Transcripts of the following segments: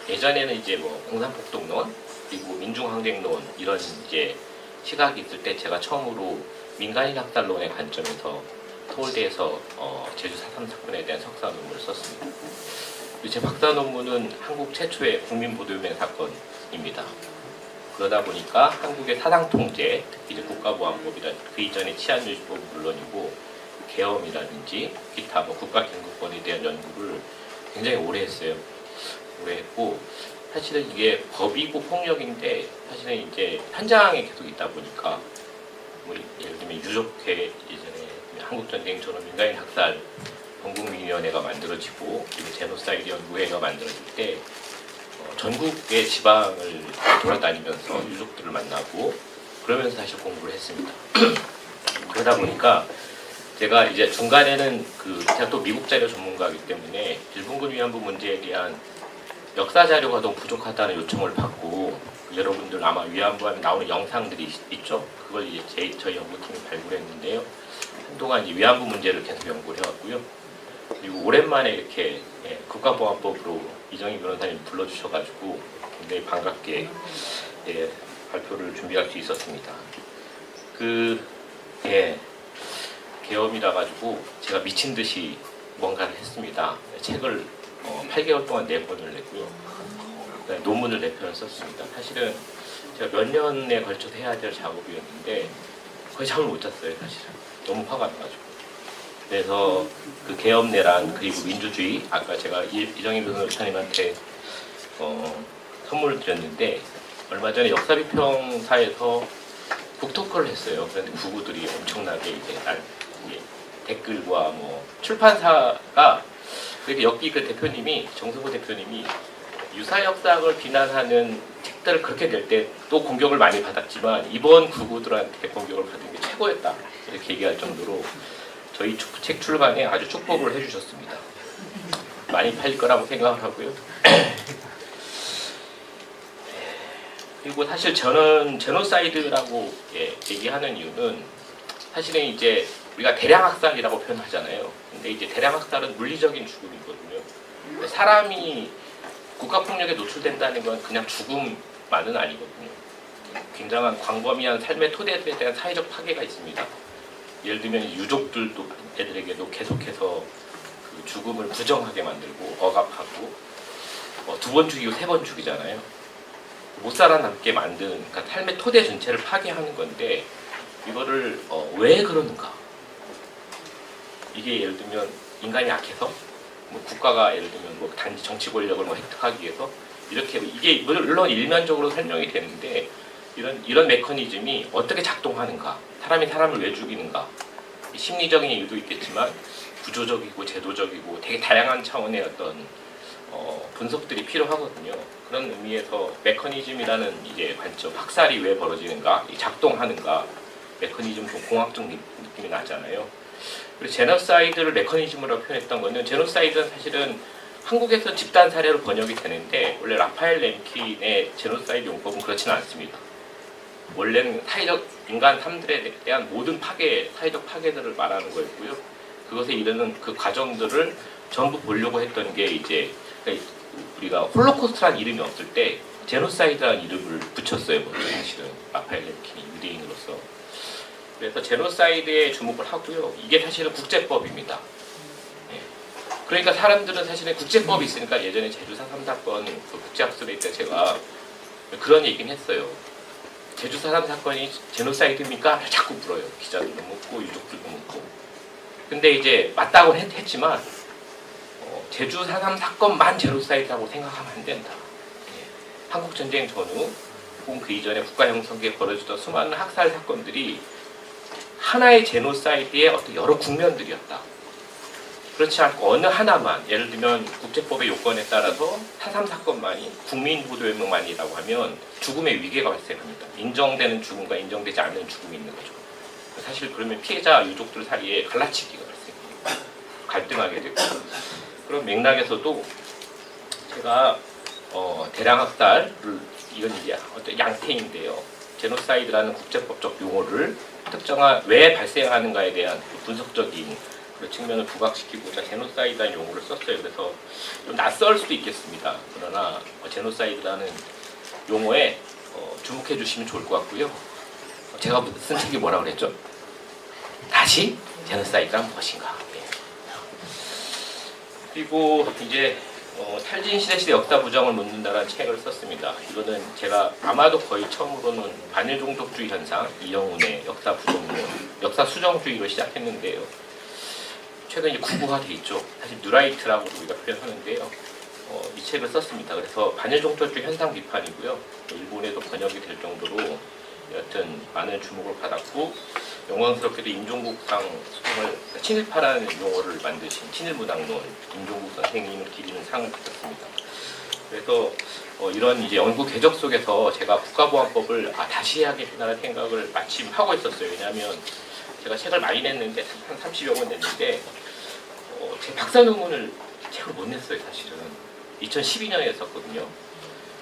예전에는 이제 뭐 공산폭동론 그리고 민중항쟁론 이런 이제 시각이 있을 때 제가 처음으로 민간인 학살론의 관점에서 서울대에서 제주 4.3 사건에 대한 석사 논문을 썼습니다. 제 박사 논문은 한국 최초의 국민보도유명 사건입니다. 그러다 보니까 한국의 사상통제, 특히 이제 국가보안법이라 그 이전의 치안유지법은 물론이고 계엄이라든지 기타 뭐 국가긴급권에 대한 연구를 굉장히 오래 했어요. 오래 했고 사실은 이게 법이고 폭력인데 사실은 이제 현장에 계속 있다 보니까 뭐 예를 들면 유족회 예전에 한국전쟁처럼 민간인 학살 전국민위원회가 만들어지고 그리고 제노사이드 연구회가 만들어질 때 전국의 지방을 돌아다니면서 유족들을 만나고 그러면서 사실 공부를 했습니다. 그러다 보니까 제가 이제 중간에는 제가 또 미국 자료 전문가이기 때문에 일본군 위안부 문제에 대한 역사 자료가 너무 부족하다는 요청을 받고 여러분들 아마 위안부 하면 나오는 영상들이 있죠. 그걸 이제 저희 연구팀이 발굴했는데요. 한동안 이 위안부 문제를 계속 연구를 해왔고요. 그리고 오랜만에 이렇게 국가보안법으로 이정희 변호사님 불러주셔가지고 굉장히 반갑게 발표를 준비할 수 있었습니다. 계엄이라 가지고 제가 미친 듯이 뭔가를 했습니다. 책을 8개월 동안 4권을 냈고요. 논문을 4편을 썼습니다. 사실은 제가 몇 년에 걸쳐서 해야 될 작업이었는데 거의 잠을 못 잤어요. 사실은 너무 화가 나가지고. 그래서 그 계엄내란 그리고 민주주의 아까 제가 이정희 변호사님한테 선물을 드렸는데 얼마 전에 역사비평사에서 북토크를 했어요. 그런데 구구들이 엄청나게 이제 댓글과 뭐 출판사가 그래서 여기 그 대표님이 정승호 대표님이 유사 역사학을 비난하는 책들을 그렇게 낼 때 또 공격을 많이 받았지만 이번 구구들한테 공격을 받은 게 최고였다 이렇게 얘기할 정도로 저희 책 출간에 아주 축복을 해주셨습니다. 많이 팔릴 거라고 생각을 하고요. 그리고 사실 저는 제노사이드라고 얘기하는 이유는 사실은 이제 우리가 대량학살이라고 표현하잖아요. 근데 이제 대량학살은 물리적인 죽음이거든요. 사람이 국가폭력에 노출된다는 건 그냥 죽음만은 아니거든요. 굉장한 광범위한 삶의 토대들에 대한 사회적 파괴가 있습니다. 예를 들면 유족들도 애들에게도 계속해서 그 죽음을 부정하게 만들고 억압하고 2번 죽이고 3번 죽이잖아요. 못 살아남게 만든 그러니까 삶의 토대 전체를 파괴하는 건데 이거를 왜 그러는가? 이게 예를 들면 인간이 약해서 뭐 국가가 예를 들면 뭐 단지 정치 권력을 뭐 획득하기 위해서 이렇게 이게 물론 일면적으로 설명이 되는데 이런 메커니즘이 어떻게 작동하는가? 사람이 사람을 왜 죽이는가? 심리적인 이유도 있겠지만 구조적이고 제도적이고 되게 다양한 차원의 어떤 분석들이 필요하거든요. 그런 의미에서 메커니즘이라는 이제 관점, 학살이 왜 벌어지는가, 작동하는가, 메커니즘 좀 공학적 느낌이 나잖아요. 그리고 제노사이드를 메커니즘으로 표현했던 거는 제노사이드는 사실은 한국에서 집단 사례로 번역이 되는데 원래 라파엘 램킨의 제노사이드 용법은 그렇지는 않습니다. 원래는 사회적 인간 삶들에 대한 모든 파괴, 사회적 파괴들을 말하는 거였고요. 그것에 이르는 그 과정들을 전부 보려고 했던 게 이제 우리가 홀로코스트라는 이름이 없을 때 제노사이드라는 이름을 붙였어요. 사실은 라파엘 램킨이 유대인으로서. 그래서 제노사이드에 주목을 하고요. 이게 사실은 국제법입니다. 그러니까 사람들은 사실은 국제법이 있으니까 예전에 제주 4.3 사건 그 국제학술회 때 제가 그런 얘기는 했어요. 제주 4.3 사건이 제노사이드입니까? 자꾸 물어요. 기자들도 묻고 유족들도 묻고. 근데 이제 맞다고 했지만 제주 4.3 사건만 제노사이드라고 생각하면 안 된다. 한국전쟁 전후 혹은 그 이전에 국가 형성기에 벌어지던 수많은 학살 사건들이 하나의 제노사이드의 어떤 여러 국면들이었다. 그렇지 않고 어느 하나만, 예를 들면 국제법의 요건에 따라서 4.3 사건만이 국민보도연맹만이라고 하면 죽음의 위계가 발생합니다. 인정되는 죽음과 인정되지 않는 죽음이 있는 거죠. 사실 그러면 피해자 유족들 사이에 갈라치기가 발생합니다. 갈등하게 되고. 그런 맥락에서도 제가 대량학살을 이건 이제 어떤 양태인데요. 제노사이드라는 국제법적 용어를 특정한 왜 발생하는가에 대한 분석적인 그 측면을 부각시키고자 제노사이드라는 용어를 썼어요. 그래서 좀 낯설 수도 있겠습니다. 그러나 제노사이드라는 용어에 주목해 주시면 좋을 것 같고요. 제가 쓴 책이 뭐라고 그랬죠? 다시 제노사이드란 무엇인가. 예. 그리고 이제 탈진 시대 역사 부정을 묻는다라는 책을 썼습니다. 이거는 제가 아마도 거의 처음으로는 반일 종족주의 현상, 이영훈의 역사 부정론, 역사 수정주의로 시작했는데요. 최근 이제 구구화돼 있죠. 사실 뉴라이트라고 우리가 표현하는데요. 이 책을 썼습니다. 그래서 반일 종족주의 현상 비판이고요. 일본에도 번역이 될 정도로 여하튼 많은 주목을 받았고 영광스럽게도 임종국상 수상을 친일파라는 용어를 만드신 친일문학론 임종국 선생님을 기리는 상을 받았습니다. 그래서 이런 이제 연구 궤적 속에서 제가 국가보안법을 다시 해야겠다는 생각을 마침 하고 있었어요. 왜냐하면 제가 책을 많이 냈는데 한 30여 권 냈는데 제 박사 논문을 책을 못 냈어요. 사실은 2012년에 했었거든요.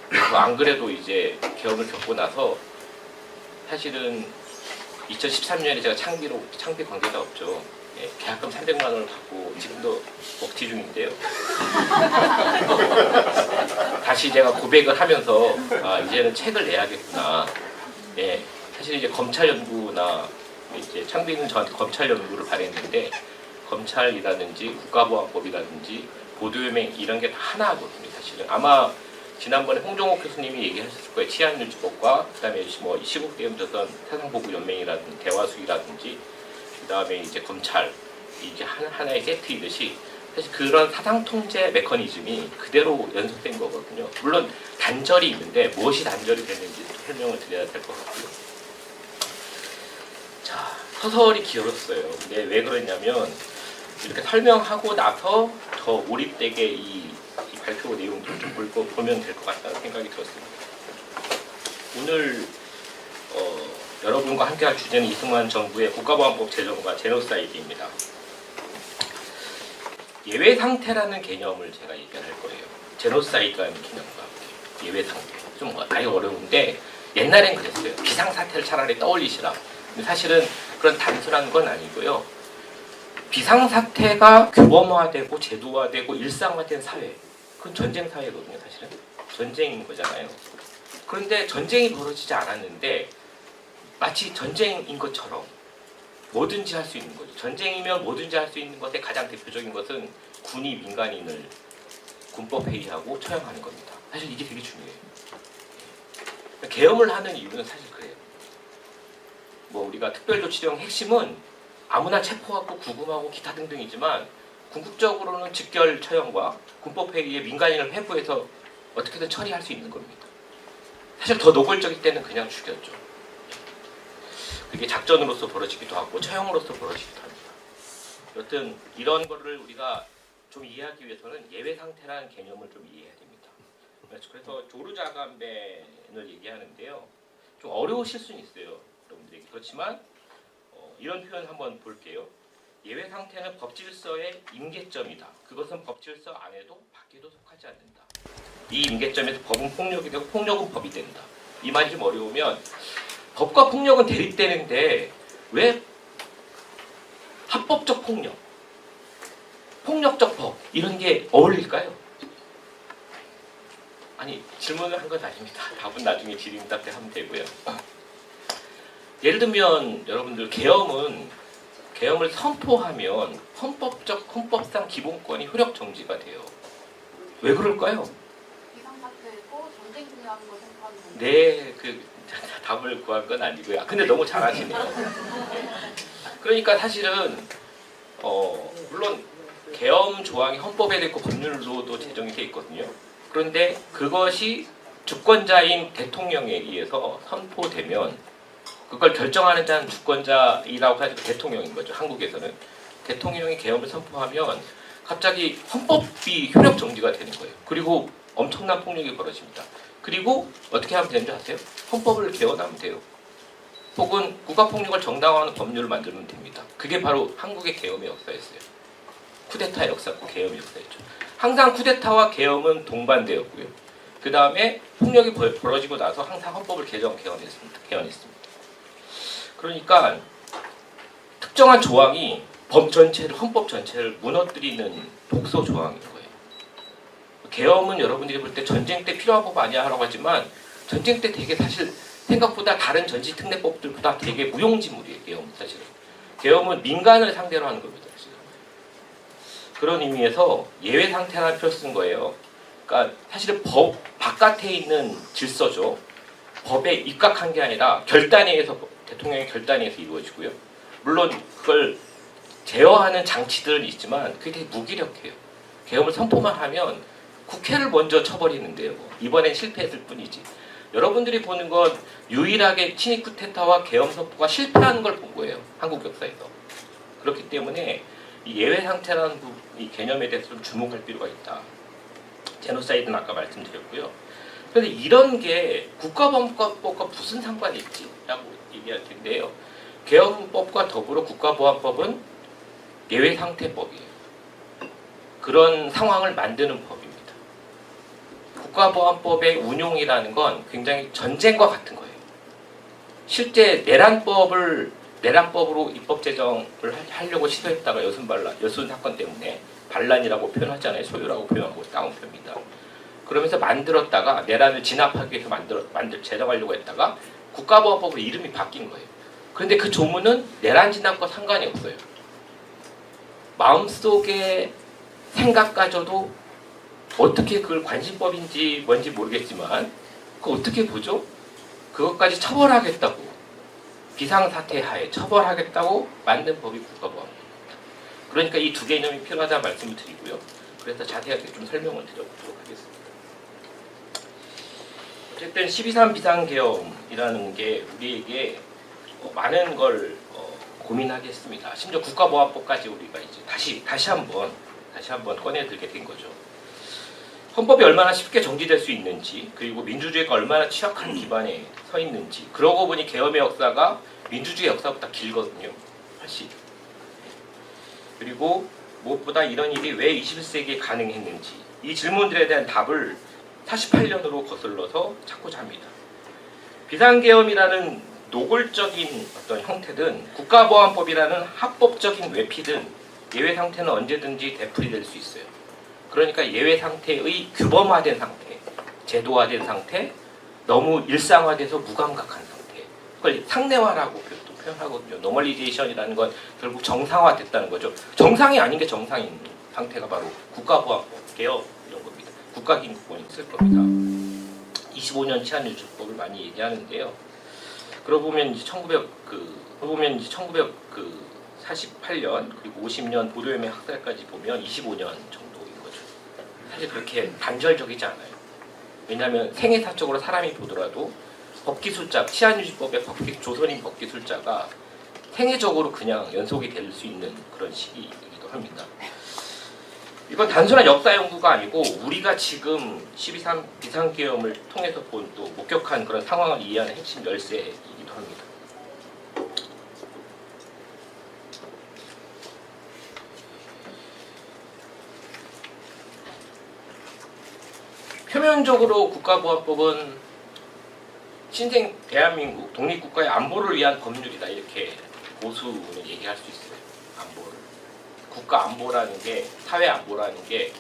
그래서 안 그래도 이제 개업을 겪고 나서 사실은 2013년에 제가 창비 관계자 없죠. 예, 계약금 300만 원을 받고 지금도 먹튀 중인데요. 다시 제가 고백을 하면서 이제는 책을 내야겠구나. 예, 사실 이제 검찰 연구나 이제 창비는 저한테 검찰 연구를 바랬는데 검찰이라든지 국가보안법이라든지 보도유맹 이런 게 다 하나거든요. 사실은 아마 지난번에 홍종옥 교수님이 얘기하셨을 거예요. 치안유지법과 그다음에 뭐 시국대응조선 세상보고연맹이라든지 대화수위라든지 그다음에 이제 검찰 이제 하나의 세트이듯이 사실 그런 사상 통제 메커니즘이 그대로 연속된 거거든요. 물론 단절이 있는데 무엇이 단절이 됐는지 설명을 드려야 될 것 같고요. 자, 서설이 길었어요. 근데 왜 그랬냐면 이렇게 설명하고 나서 더 몰입되게 이 발표 내용도 좀 보면 될 것 같다는 생각이 들었습니다. 오늘 여러분과 함께할 주제는 이승만 정부의 국가보안법 제정과 제노사이드입니다. 예외 상태라는 개념을 제가 얘기할 거예요. 제노사이드라는 개념과 함께 예외 상태. 좀 아예 어려운데 옛날엔 그랬어요. 비상사태를 차라리 떠올리시라. 근데 사실은 그런 단순한 건 아니고요. 비상사태가 규범화되고 제도화되고 일상화된 사회. 그건 전쟁 사회거든요, 사실은. 전쟁인 거잖아요. 그런데 전쟁이 벌어지지 않았는데 마치 전쟁인 것처럼 뭐든지 할 수 있는 거죠. 전쟁이면 뭐든지 할 수 있는 것의 가장 대표적인 것은 군이 민간인을 군법회의하고 처형하는 겁니다. 사실 이게 되게 중요해요. 계엄을 하는 이유는 사실 그래요. 뭐 우리가 특별조치령 핵심은 아무나 체포하고 구금하고 기타 등등이지만 궁극적으로는 직결 처형과 군법회의에 민간인을 회부해서 어떻게든 처리할 수 있는 겁니다. 사실 더 노골적일 때는 그냥 죽였죠. 그게 작전으로서 벌어지기도 하고 처형으로서 벌어지기도 합니다. 여튼 이런 거를 우리가 좀 이해하기 위해서는 예외 상태라는 개념을 좀 이해해야 됩니다. 그래서 조르자간벤을 얘기하는데요. 좀 어려우실 수는 있어요. 여러분들에게. 그렇지만 이런 표현 한번 볼게요. 예외 상태는 법질서의 임계점이다. 그것은 법질서 안에도 밖에도 속하지 않는다. 이 임계점에서 법은 폭력이 되고 폭력은 법이 된다. 이 말이 좀 어려우면 법과 폭력은 대립되는데 왜 합법적 폭력, 폭력적 법 이런 게 어울릴까요? 아니 질문을 한 건 아닙니다. 답은 나중에 질의응답 때 하면 되고요. 예를 들면 여러분들 계엄을 선포하면 헌법상 기본권이 효력 정지가 돼요. 왜 그럴까요? 비상사태고 전쟁 중요한 거 생각하는 건데. 네, 그 답을 구한 건 아니고요. 근데 너무 잘하시네요. 그러니까 사실은 물론 계엄 조항이 헌법에 있고 법률로도 제정이 돼 있거든요. 그런데 그것이 주권자인 대통령에 의해서 선포되면 그걸 결정하는 자는 주권자이라고 하지만 대통령인 거죠. 한국에서는 대통령이 계엄을 선포하면 갑자기 헌법이 효력 정지가 되는 거예요. 그리고 엄청난 폭력이 벌어집니다. 그리고 어떻게 하면 되는 줄 아세요? 헌법을 개헌하면 돼요. 혹은 국가폭력을 정당화하는 법률을 만들면 됩니다. 그게 바로 한국의 계엄의 역사였어요. 쿠데타 역사고 계엄의 역사였죠. 항상 쿠데타와 계엄은 동반되었고요. 그 다음에 폭력이 벌어지고 나서 항상 헌법을 개헌했습니다. 그러니까 특정한 조항이 법 전체를 헌법 전체를 무너뜨리는 독소 조항인 거예요. 계엄은 여러분들이 볼 때 전쟁 때 필요한 법 아니야 하라고 하지만 전쟁 때 되게 사실 생각보다 다른 전시특례법들보다 되게 무용지물이에요. 계엄은 사실은. 계엄은 민간을 상대로 하는 겁니다. 사실은. 그런 의미에서 예외 상태라는 표를 쓴 거예요. 그러니까 사실은 법 바깥에 있는 질서죠. 법에 입각한 게 아니라 결단에 의해서 대통령의 결단에 의해서 이루어지고요. 물론 그걸 제어하는 장치들은 있지만 그게 되게 무기력해요. 계엄을 선포만 하면 국회를 먼저 쳐버리는데요. 이번엔 실패했을 뿐이지. 여러분들이 보는 건 유일하게 친위 쿠데타와 계엄 선포가 실패하는 걸 본 거예요. 한국 역사에서. 그렇기 때문에 이 예외 상태라는 이 개념에 대해서 좀 주목할 필요가 있다. 제노사이드는 아까 말씀드렸고요. 그런데 이런 게 국가보안법과 무슨 상관이 있지? 라고 얘기할 텐데요. 계엄법과 더불어 국가보안법은 예외 상태법이에요. 그런 상황을 만드는 법입니다. 국가보안법의 운용이라는 건 굉장히 전쟁과 같은 거예요. 실제 내란법으로 입법 제정을 하려고 시도했다가 여순 사건 때문에 반란이라고 표현하잖아요. 소유라고 표현하고 다운표입니다. 그러면서 만들었다가 내란을 진압하기 위해서 제정하려고 했다가 국가보안법으로 이름이 바뀐 거예요. 그런데 그 조문은 내란 진압과 상관이 없어요. 마음속의 생각까지도 어떻게 그걸 관심법인지 뭔지 모르겠지만 그거 어떻게 보죠? 그것까지 처벌하겠다고 비상사태 하에 처벌하겠다고 만든 법이 국가보안법입니다. 그러니까 이 두 개념이 필요하다 말씀을 드리고요. 그래서 자세하게 좀 설명을 드려보도록 하겠습니다. 어쨌든 12.3 비상계엄이라는 게 우리에게 많은 걸 고민하게 했습니다. 심지어 국가보안법까지 우리가 이제 다시 한번 꺼내들게 된 거죠. 헌법이 얼마나 쉽게 정지될 수 있는지, 그리고 민주주의가 얼마나 취약한 기반에 서 있는지. 그러고 보니 계엄의 역사가 민주주의 역사보다 길거든요. 훨씬. 그리고 무엇보다 이런 일이 왜 21세기에 가능했는지 이 질문들에 대한 답을 48년으로 거슬러서 찾고자 합니다. 비상계엄이라는 노골적인 어떤 형태든 국가보안법이라는 합법적인 외피든 예외 상태는 언제든지 되풀이될 수 있어요. 그러니까 예외 상태의 규범화된 상태, 제도화된 상태, 너무 일상화돼서 무감각한 상태. 그걸 상례화라고 또 표현하거든요. 노멀리제이션이라는 건 결국 정상화됐다는 거죠. 정상이 아닌 게 정상인 상태가 바로 국가보안법, 계엄 이런 겁니다. 국가긴급법이 있을 겁니다. 25년 치안유지법을 많이 얘기하는데요. 그러고 보면 이제 1948년 그리고 50년 보도연맹 학살까지 보면 25년 정도인 거죠. 사실 그렇게 단절적이지 않아요. 왜냐하면 생애사적으로 사람이 보더라도 법기술자, 치안유지법의 조선인 법기술자가 생애적으로 그냥 연속이 될 수 있는 그런 시기이기도 합니다. 이건 단순한 역사 연구가 아니고 우리가 지금 12.3 비상계엄을 통해서 본 또 목격한 그런 상황을 이해하는 핵심 열쇠이기도 합니다. 표면적으로 국가보안법은 신생 대한민국 독립국가의 안보를 위한 법률이다 이렇게 보수는 얘기할 수 있어요. 안보를. 국가 안보라는 게, 사회 안보라는 게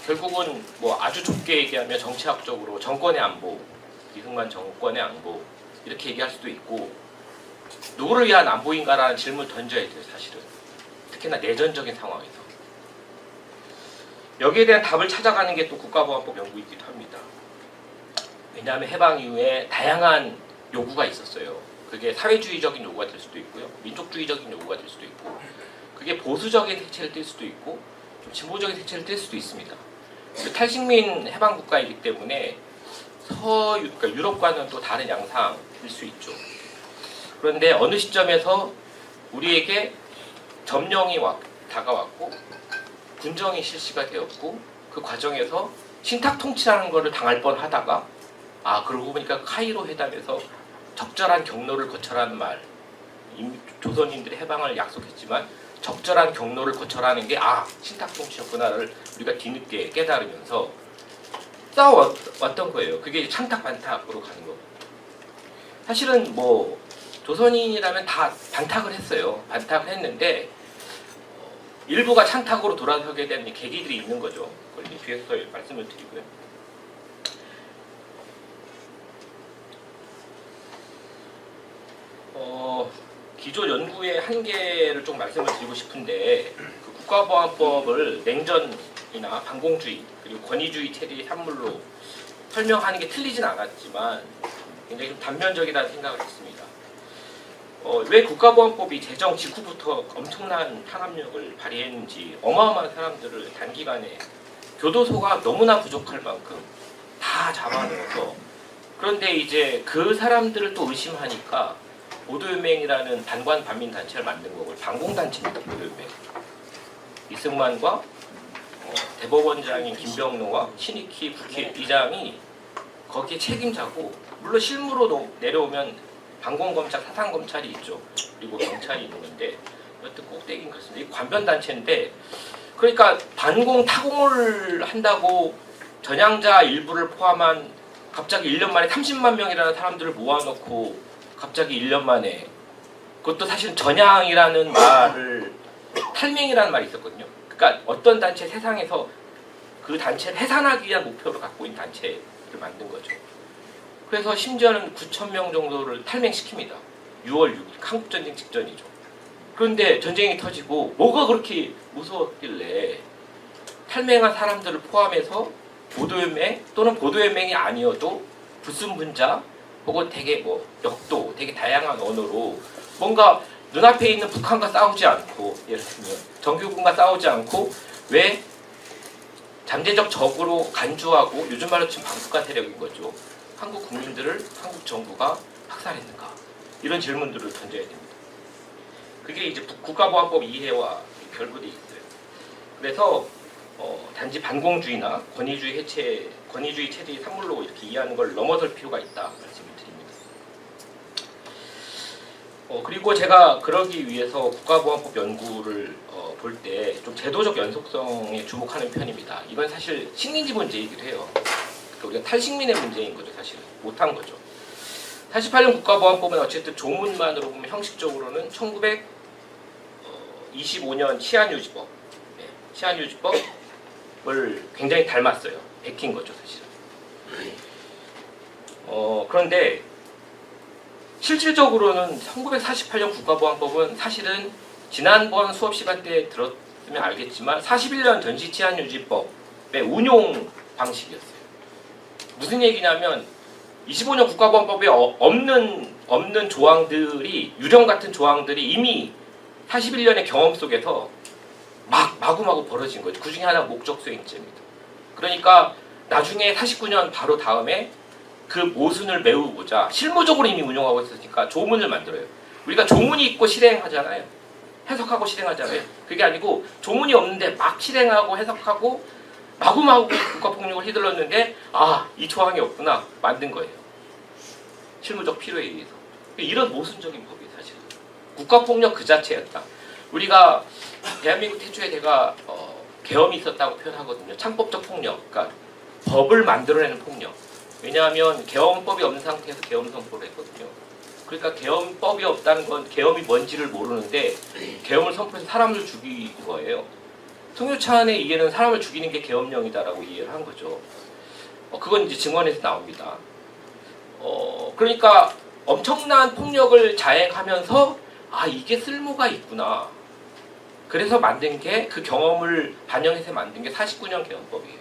결국은 뭐 아주 좁게 얘기하면 정치학적으로 정권의 안보, 이승만 정권의 안보 이렇게 얘기할 수도 있고 누구를 위한 안보인가라는 질문을 던져야 돼요. 사실은 특히나 내전적인 상황에서 여기에 대한 답을 찾아가는 게 또 국가보안법 연구이기도 합니다. 왜냐하면 해방 이후에 다양한 요구가 있었어요. 그게 사회주의적인 요구가 될 수도 있고요. 민족주의적인 요구가 될 수도 있고 그게 보수적인 색채를 띨 수도 있고 좀 진보적인 색채를 띨 수도 있습니다. 탈식민 해방 국가이기 때문에 그러니까 유럽과는 또 다른 양상일 수 있죠. 그런데 어느 시점에서 우리에게 점령이 다가왔고 군정이 실시가 되었고 그 과정에서 신탁 통치라는 것을 당할 뻔하다가 그러고 보니까 카이로 회담에서 적절한 경로를 거쳐라는 말, 조선인들의 해방을 약속했지만 적절한 경로를 거쳐라는 게 신탁 통치였구나를 우리가 뒤늦게 깨달으면서 싸워왔던 거예요. 그게 찬탁 반탁으로 가는 거고. 사실은 뭐 조선인이라면 다 반탁을 했어요. 반탁을 했는데 일부가 창탁으로 돌아서게 된 계기들이 있는 거죠. 그걸 이제 뒤에서 말씀을 드리고요. 기존 연구의 한계를 좀 말씀을 드리고 싶은데 그 국가보안법을 냉전이나 반공주의 그리고 권위주의 체제의 산물로 설명하는 게 틀리진 않았지만 굉장히 좀 단면적이라는 생각을 했습니다. 왜 국가보안법이 제정 직후부터 엄청난 탄압력을 발휘했는지 어마어마한 사람들을 단기간에 교도소가 너무나 부족할 만큼 다 잡아넣어서 그런데 이제 그 사람들을 또 의심하니까 보도연맹이라는 반관 반민 단체를 만든 거고 반공단체입니다. 보도연맹. 이승만과 대법원장인 김병로와 신익희 국회의장이 거기에 책임자고 물론 실무로 내려오면 반공검찰, 사상검찰이 있죠. 그리고 경찰이 있는 건데 여튼 꼭대기인 그렇습니다. 이 관변단체인데 그러니까 반공 타공을 한다고 전향자 일부를 포함한 갑자기 1년 만에 30만 명이라는 사람들을 모아놓고 갑자기 1년 만에 그것도 사실 전향이라는 말을 탈맹이라는 말이 있었거든요. 그러니까 어떤 단체 세상에서 그 단체를 해산하기 위한 목표를 갖고 있는 단체를 만든 거죠. 그래서 심지어는 9천 명 정도를 탈맹시킵니다. 6월 6일 한국전쟁 직전이죠. 그런데 전쟁이 터지고 뭐가 그렇게 무서웠길래 탈맹한 사람들을 포함해서 보도연맹 또는 보도연맹이 아니어도 불순분자 혹은 되게 역도 되게 다양한 언어로 뭔가 눈앞에 있는 북한과 싸우지 않고 예를 들면 정규군과 싸우지 않고 왜 잠재적 적으로 간주하고 요즘 말로 치면 방북한 세력인 거죠. 한국 국민들을 한국 정부가 학살했는가 이런 질문들을 던져야 됩니다. 그게 이제 국가보안법 이해와 결부되어 있어요. 그래서 단지 반공주의나 권위주의 체제의 산물로 이렇게 이해하는 걸 넘어설 필요가 있다 말씀을 드립니다. 그리고 제가 그러기 위해서 국가보안법 연구를 볼 때 좀 제도적 연속성에 주목하는 편입니다. 이건 사실 식민지 문제이기도 해요. 우리가 탈식민의 문제인 거죠. 사실은 못한 거죠. 48년 국가보안법은 어쨌든 조문만으로 보면 형식적으로는 1925년 치안유지법, 치안유지법을 굉장히 닮았어요. 베낀 거죠, 사실은. 그런데 실질적으로는 1948년 국가보안법은 사실은 지난번 수업 시간 때 들었으면 알겠지만 41년 전시치안유지법의 운용 방식이었어요. 무슨 얘기냐면 25년 국가보안법에 없는 조항들이 유령 같은 조항들이 이미 41년의 경험 속에서 마구마구 벌어진 거죠. 그 중에 하나가 목적 수행죄입니다. 그러니까 나중에 49년 바로 다음에 그 모순을 메우고자 실무적으로 이미 운용하고 있으니까 조문을 만들어요. 우리가 조문이 있고 실행하잖아요. 해석하고 실행하잖아요. 그게 아니고 조문이 없는데 막 실행하고 해석하고 마구마구 국가폭력을 휘둘렀는데 이 조항이 없구나 만든 거예요. 실무적 필요에 의해서. 이런 모순적인 법이 사실 국가폭력 그 자체였다. 우리가 대한민국 태초에 제가 계엄이 있었다고 표현하거든요. 창법적 폭력, 그러니까 법을 만들어내는 폭력. 왜냐하면 계엄법이 없는 상태에서 계엄 선포를 했거든요. 그러니까 계엄법이 없다는 건 계엄이 뭔지를 모르는데 계엄을 선포해서 사람을 죽인 거예요. 송유찬의 이해는 사람을 죽이는 게 계엄령이다라고 이해를 한 거죠. 그건 이제 증언에서 나옵니다. 그러니까 엄청난 폭력을 자행하면서 이게 쓸모가 있구나. 그래서 만든 게 그 경험을 반영해서 만든 게 49년 계엄법이에요.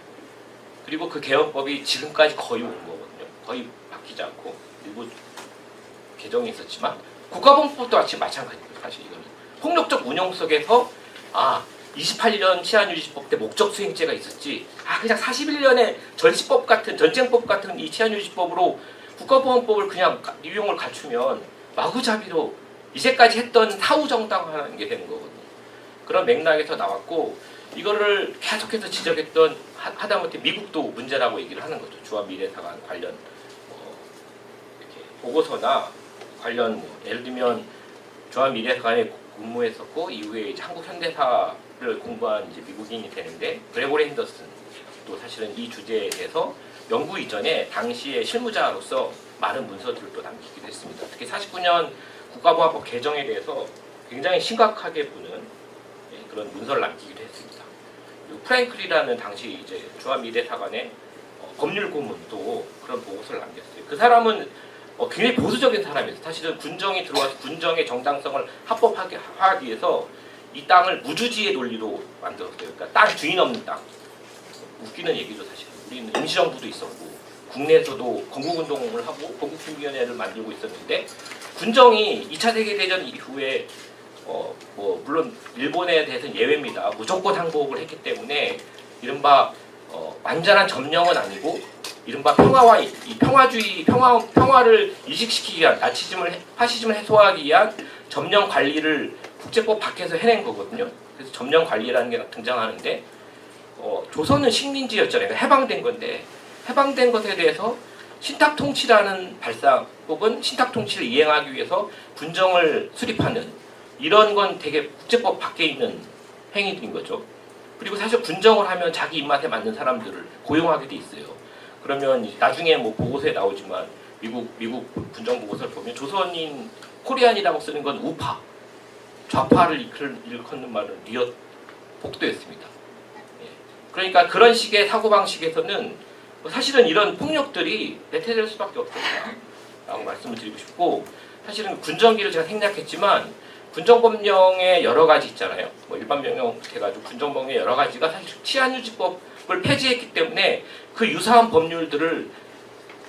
그리고 그 계엄법이 지금까지 거의 온 거거든요. 거의 바뀌지 않고 일부 개정이 있었지만 국가보안법도 마찬가지예요. 사실 이거는 폭력적 운영 속에서 28년 치안유지법 때 목적 수행죄가 있었지. 그냥 41년에 전시법 같은 전쟁법 같은 이 치안유지법으로 국가보안법을 그냥 유용을 갖추면 마구잡이로 이제까지 했던 사후정당화하는 게 되는 거거든요. 그런 맥락에서 나왔고 이거를 계속해서 지적했던 하다못해 미국도 문제라고 얘기를 하는 거죠. 주한미래사관 관련 이렇게 보고서나 관련 예를 들면 주한미래사관에 근무했었고 이후에 이제 한국 현대사를 공부한 이제 미국인이 되는데 그레고리 핸더슨도 사실은 이 주제에 대해서 연구 이전에 당시의 실무자로서 많은 문서들을 또 남기기도 했습니다. 특히 49년 국가보안법 개정에 대해서 굉장히 심각하게 보는 그런 문서를 남기기도 했습니다. 그리고 프랭클이라는 당시 이제 주한미대사관의 법률 고문도 그런 보고서를 남겼어요. 그 사람은 굉장히 보수적인 사람이었어요. 사실은 군정이 들어와서 군정의 정당성을 합법하게 하기 위해서 이 땅을 무주지의 논리로 만들었어요. 그러니까 땅 주인 없는 땅. 웃기는 얘기죠 사실. 우리는 임시정부도 있었고 국내에서도 건국운동을 하고 건국준비위원회를 만들고 있었는데 군정이 2차 세계대전 이후에 물론 일본에 대해서는 예외입니다. 무조건 항복을 했기 때문에 이른바 완전한 점령은 아니고 이른바 평화와 이 평화주의 평화를 이식시키기 위한 파시즘을 해소하기 위한 점령 관리를 국제법 밖에서 해낸 거거든요. 그래서 점령 관리라는 게 등장하는데 조선은 식민지였잖아요. 그러니까 해방된 건데 해방된 것에 대해서 신탁통치라는 발상 혹은 신탁통치를 이행하기 위해서 군정을 수립하는 이런 건 되게 국제법 밖에 있는 행위들인 거죠. 그리고 사실 군정을 하면 자기 입맛에 맞는 사람들을 고용하게 돼 있어요. 그러면 나중에 뭐 보고서에 나오지만 미국 군정 보고서를 보면 조선인 코리안이라고 쓰는 건 우파 좌파를 일컫는 말은 리엇 폭도였습니다. 그러니까 그런 식의 사고방식에서는 사실은 이런 폭력들이 대체될 수밖에 없었다라고 말씀을 드리고 싶고 사실은 군정기를 제가 생략했지만 군정법령의 여러 가지 있잖아요. 뭐 일반명령 해가지고 군정법령의 여러 가지가 사실 치안유지법을 폐지했기 때문에 그 유사한 법률들을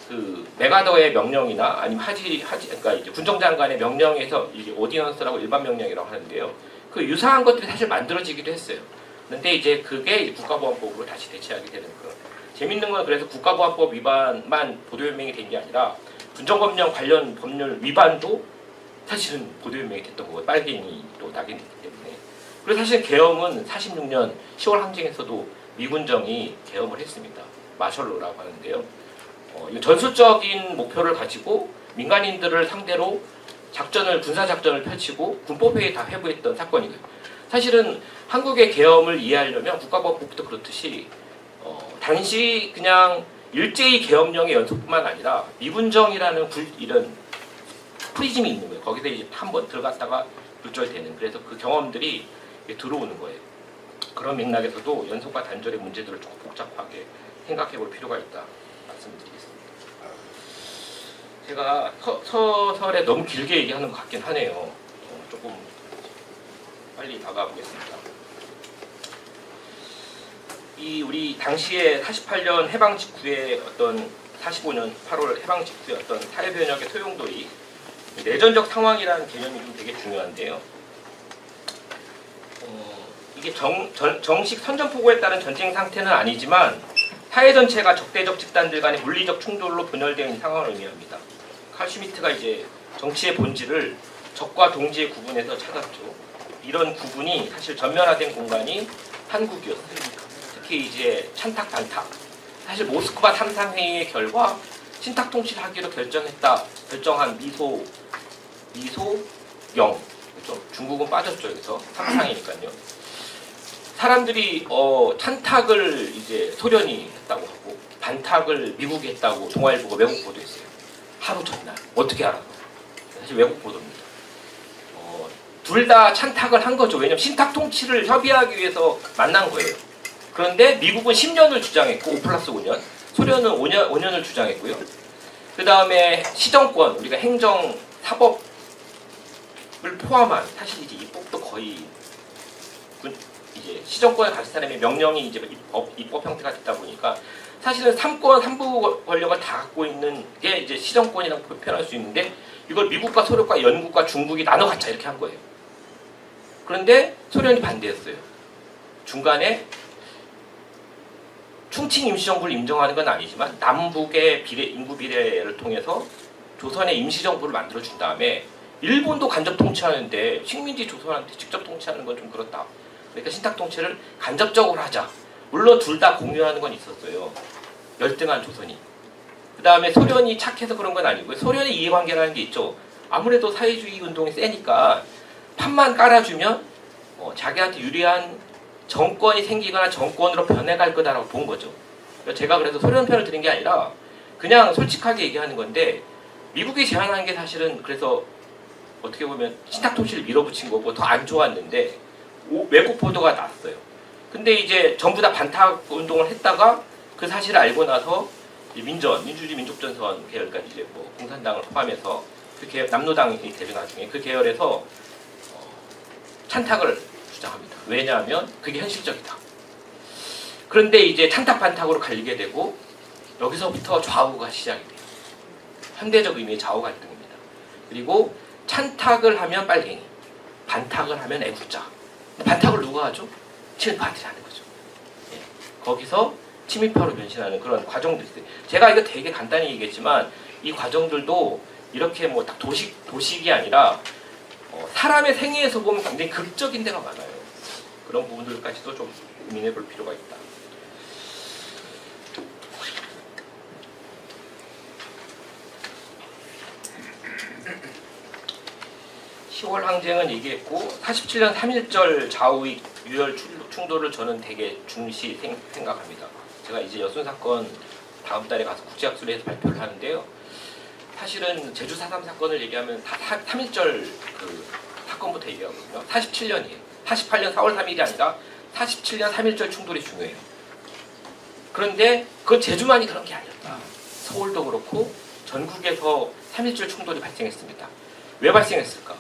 그 메가더의 명령이나 아니면 그러니까 이제 군정장관의 명령에서 이게 오디넌스라고 일반 명령이라고 하는데요. 그 유사한 것들이 사실 만들어지기도 했어요. 그런데 이제 그게 국가보안법으로 다시 대체하게 되는 그런 재밌는 건 그래서 국가보안법 위반만 보도연맹이 된 게 아니라 군정법령 관련 법률 위반도 사실은 보도연맹이 됐던 거고 빨갱이 또 낙인이 됐기 때문에 그래서 사실 계엄은 46년 10월 항쟁에서도 미군정이 계엄을 했습니다. 마셜로라고 하는데요. 전술적인 목표를 가지고 민간인들을 상대로 군사작전을 펼치고 군법회의 다 회부했던 사건이고요. 사실은 한국의 계엄을 이해하려면 국가보안법도 그렇듯이 단지 그냥 일제히 계엄령의 연속뿐만 아니라 미군정이라는 이런 프리즘이 있는 거예요. 거기서 이제 한번 들어갔다가 굴절되는 그래서 그 경험들이 들어오는 거예요. 그런 맥락에서도 연속과 단절의 문제들을 조금 복잡하게 생각해볼 필요가 있다 말씀드리겠습니다. 제가 서설에 너무 길게 얘기하는 것 같긴 하네요. 조금 빨리 나가보겠습니다. 이 우리 당시에 48년 해방 직후에 45년 8월 해방 직후에 사회변혁의 소용돌이 내전적 상황이라는 개념이 좀 되게 중요한데요. 이게 정식 선전포고에 따른 전쟁 상태는 아니지만 사회 전체가 적대적 집단들 간의 물리적 충돌로 분열되어 있는 상황을 의미합니다. 칼 슈미트가 이제 정치의 본질을 적과 동지의 구분에서 찾았죠. 이런 구분이 사실 전면화된 공간이 한국이었어요. 특히 이제 찬탁 반탁. 사실 모스크바 삼상회의의 결과 신탁 통치를 하기로 결정한 미소영. 그렇죠? 중국은 빠졌죠. 여기서 삼상이니까요. 사람들이 찬탁을 이제 소련이 했다고 하고 반탁을 미국이 했다고 동아일보가 외국 보도했어요. 하루 전날 어떻게 알아? 사실 외국 보도입니다. 둘 다 찬탁을 한 거죠. 왜냐하면 신탁 통치를 협의하기 위해서 만난 거예요. 그런데 미국은 10년을 주장했고 5+5년, 소련은 5년을 주장했고요. 그 다음에 시정권, 우리가 행정, 사법을 포함한 사실 이제 입법도 거의 이제 시정권을 가진 사람의 명령이 이제 입법 형태가 됐다 보니까 사실은 3권 3부 권력을 다 갖고 있는 게 이제 시정권이라고 표현할 수 있는데 이걸 미국과 소련과 영국과 중국이 나눠 갖자 이렇게 한 거예요. 그런데 소련이 반대했어요. 중간에 충칭 임시정부를 인정하는 건 아니지만 남북의 인구 비례를 통해서 조선의 임시정부를 만들어준 다음에 일본도 간접 통치하는데 식민지 조선한테 직접 통치하는 건 좀 그렇다. 그러니까 신탁 통치를 간접적으로 하자. 물론 둘 다 공유하는 건 있었어요. 열등한 조선이. 그 다음에 소련이 착해서 그런 건 아니고요. 소련의 이해관계라는 게 있죠. 아무래도 사회주의 운동이 세니까 판만 깔아주면 자기한테 유리한 정권이 생기거나 정권으로 변해갈 거다라고 본 거죠. 제가 그래서 소련 편을 드린 게 아니라 그냥 솔직하게 얘기하는 건데 미국이 제안한 게 사실은 그래서 어떻게 보면 신탁토시를 밀어붙인 거고 더 안 좋았는데 왜곡 보도가 났어요. 근데 이제 전부 다 반탁 운동을 했다가 그 사실을 알고 나서 민주주의 민족전선 계열까지 이제 뭐 공산당을 포함해서 그 계열, 남노당이 되죠 나중에 그 계열에서 찬탁을 주장합니다. 왜냐하면 그게 현실적이다. 그런데 이제 찬탁 반탁으로 갈리게 되고 여기서부터 좌우가 시작이 돼요. 현대적 의미의 좌우 갈등입니다. 그리고 찬탁을 하면 빨갱이, 반탁을 하면 애국자. 반탁을 누가 하죠? 친일파들이 하는 거죠. 예. 거기서 친일파로 변신하는 그런 과정들이 있어요. 제가 이거 되게 간단히 얘기했지만 이 과정들도 이렇게 뭐 딱 도식이 아니라 사람의 생애에서 보면 굉장히 극적인 데가 많아요. 그런 부분들까지도 좀 고민해 볼 필요가 있다. (10월) 항쟁은 얘기했고 47년 3.1절 좌우익 유혈 충돌을 저는 되게 중시 생각합니다. 제가 이제 여순 사건 다음 달에 가서 국제학술회에서 발표를 하는데요. 사실은 제주 4.3 사건을 얘기하면 다 3.1절 그 사건부터 얘기하거든요. 47년이에요. 48년 4월 3일이 아니라 47년 3.1절 충돌이 중요해요. 그런데 그건 제주만이 그런 게 아니었다. 서울도 그렇고 전국에서 3.1절 충돌이 발생했습니다. 왜 발생했을까?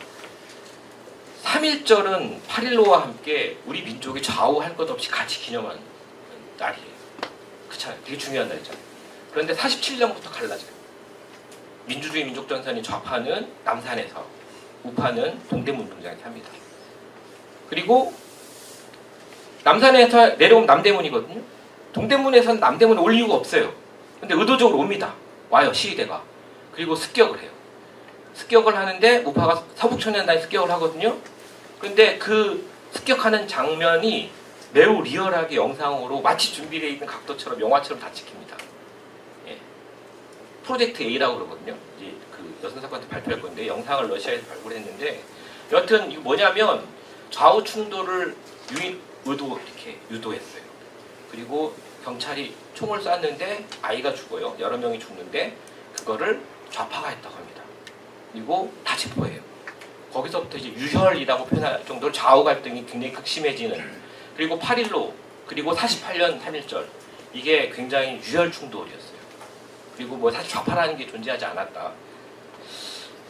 3.1절은 8.15와 함께 우리 민족이 좌우할 것 없이 같이 기념한 날이에요. 그렇잖아요. 되게 중요한 날이잖아요. 그런데 47년부터 갈라져요. 민주주의 민족전선이 좌파는 남산에서, 우파는 동대문 운동장에서 합니다. 그리고 남산에서 내려오면 남대문이거든요. 동대문에서는 남대문에 올 이유가 없어요. 근데 의도적으로 옵니다. 와요, 시위대가. 그리고 습격을 해요. 습격을 하는데 우파가 서북청년단이 습격을 하거든요. 근데 그 습격하는 장면이 매우 리얼하게 영상으로 마치 준비되어 있는 각도처럼 영화처럼 다 찍힙니다. 예. 프로젝트 A라고 그러거든요. 이제 그 여순 사건 때 발표할 건데 영상을 러시아에서 발굴했는데 여튼 이거 뭐냐면 좌우 충돌을 이렇게 유도했어요. 그리고 경찰이 총을 쐈는데 아이가 죽어요. 여러 명이 죽는데 그거를 좌파가 했다고 합니다. 그리고 다 체포해요. 거기서부터 이제 유혈이라고 표현할 정도로 좌우 갈등이 굉장히 극심해지는 그리고 8.15 그리고 48년 3.1절 이게 굉장히 유혈 충돌이었어요. 그리고 뭐 사실 좌파라는 게 존재하지 않았다.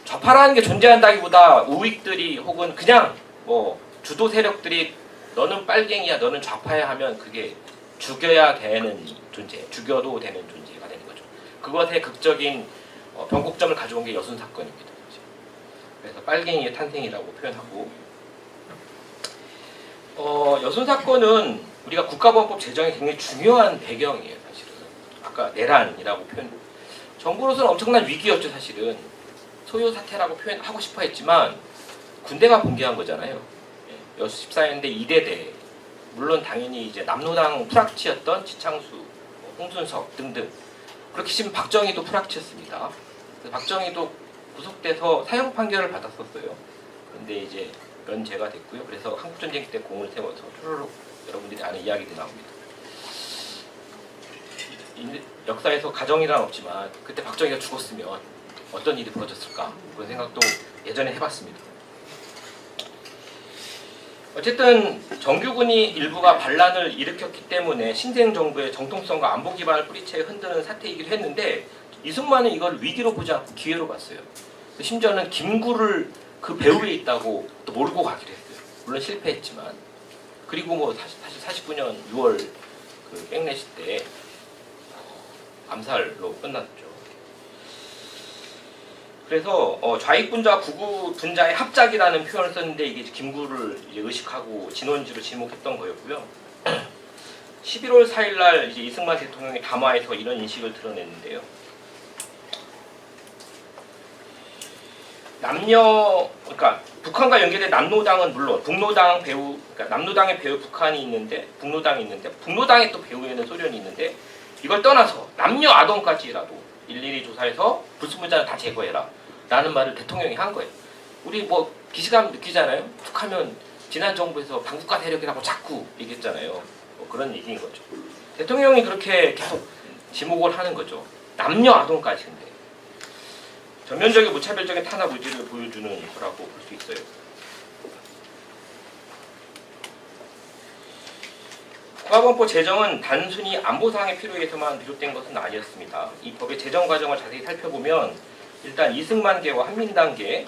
좌파라는 게 존재한다기보다 우익들이 혹은 그냥 뭐 주도 세력들이 너는 빨갱이야 너는 좌파야 하면 그게 죽여야 되는 존재, 죽여도 되는 존재가 되는 거죠. 그것의 극적인 변곡점을 가져온 게 여순 사건입니다. 그래서 빨갱이의 탄생이라고 표현하고 여순 사건은 우리가 국가보안법 제정에 굉장히 중요한 배경이에요. 사실은 아까 내란이라고 표현 정부로서는 엄청난 위기였죠. 사실은 소요 사태라고 표현하고 싶어 했지만 군대가 붕괴한 거잖아요. 여수 14년대 2대대 물론 당연히 이제 남노당 프락치였던 지창수, 홍순석 등등 그렇게 치면 박정희도 프락치였습니다. 박정희도 구속돼서 사형 판결을 받았었어요. 그런데 이제 면제가 됐고요. 그래서 한국전쟁 때 공을 세워서 쭈루룩 여러분들이 아는 이야기도 나옵니다. 역사에서 가정이란 없지만 그때 박정희가 죽었으면 어떤 일이 벌어졌을까 그런 생각도 예전에 해봤습니다. 어쨌든 정규군이 일부가 반란을 일으켰기 때문에 신생 정부의 정통성과 안보 기반을 뿌리채 흔드는 사태이기도 했는데 이승만은 이걸 위기로 보지 않고 기회로 봤어요. 심지어는 김구를 그 배후에 있다고 또 몰고 가기로 했어요. 물론 실패했지만. 그리고 뭐 사실 49년 6월 그 백내시 때 암살로 끝났죠. 그래서 좌익분자와 구구분자의 합작이라는 표현을 썼는데 이게 김구를 이제 의식하고 진원지로 지목했던 거였고요. 11월 4일날 이제 이승만 대통령이 담화에서 이런 인식을 드러냈는데요. 그러니까 북한과 연계된 남노당은 물론 북노당 배후, 그러니까 남노당의 배후 북한이 있는데 북노당이 있는데 북노당의 또 배후에는 소련이 있는데 이걸 떠나서 남녀 아동까지라도 일일이 조사해서 불순물자는 다 제거해라 라는 말을 대통령이 한 거예요. 우리 뭐 기시감 느끼잖아요. 툭하면 지난 정부에서 반국가 세력이라고 자꾸 얘기했잖아요. 뭐 그런 얘기인 거죠. 대통령이 그렇게 계속 지목을 하는 거죠. 남녀 아동까지인데 전면적인 무차별적인 탄압 의지를 보여주는 거라고 볼 수 있어요. 국가보안법 제정은 단순히 안보상의 필요에서만 비롯된 것은 아니었습니다. 이 법의 제정 과정을 자세히 살펴보면 일단 이승만계와 한민당계의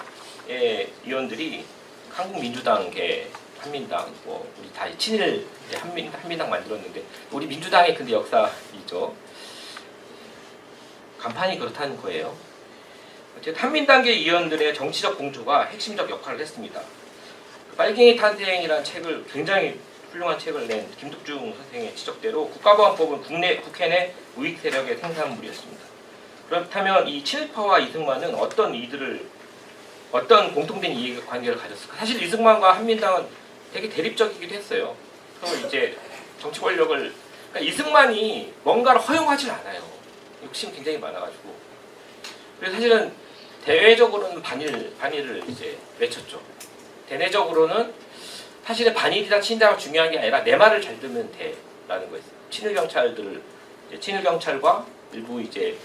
위원들이 한국민주당계, 한민당, 뭐 우리 다 친일 한민당 만들었는데 우리 민주당의 근데 역사이죠. 간판이 그렇다는 거예요. 어쨌든 한민당계 위원들의 정치적 공조가 핵심적 역할을 했습니다. 빨갱이 탄생이라는 책을 굉장히 훌륭한 책을 낸 김덕중 선생의 지적대로 국가보안법은 국회 내 우익 세력의 생산물이었습니다. 그렇다면 이 친일파와 이승만은 어떤 공통된 이해관계를 가졌을까? 사실 이승만과 한민당은 되게 대립적이기도 했어요. 그래서 이제 정치 권력을 그러니까 이승만이 뭔가를 허용하진 않아요. 욕심이 굉장히 많아가지고. 그래서 사실은 대외적으로는 반일을 이제 외쳤죠. 대내적으로는 사실은 반일이다 친일이다 중요한 게 아니라 내 말을 잘 들으면 돼라는 거였어요. 친일 경찰과 일부 이제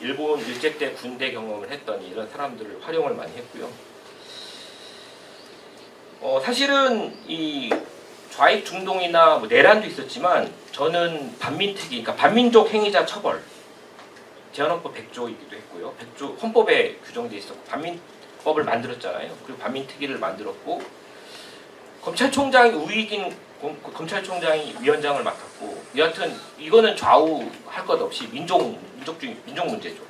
일본 일제 때 군대 경험을 했던 이런 사람들을 활용을 많이 했고요. 사실은 이 좌익 중동이나 뭐 내란도 있었지만 저는 반민특위, 그러니까 반민족 행위자 처벌 제한헌법 100조이기도 했고요. 100조 헌법에 규정돼 있었고 반민법을 만들었잖아요. 그리고 반민특위를 만들었고 검찰총장이 우익인 검찰총장이 위원장을 맡았고 여하튼 이거는 좌우할 것 없이 민족 문제죠.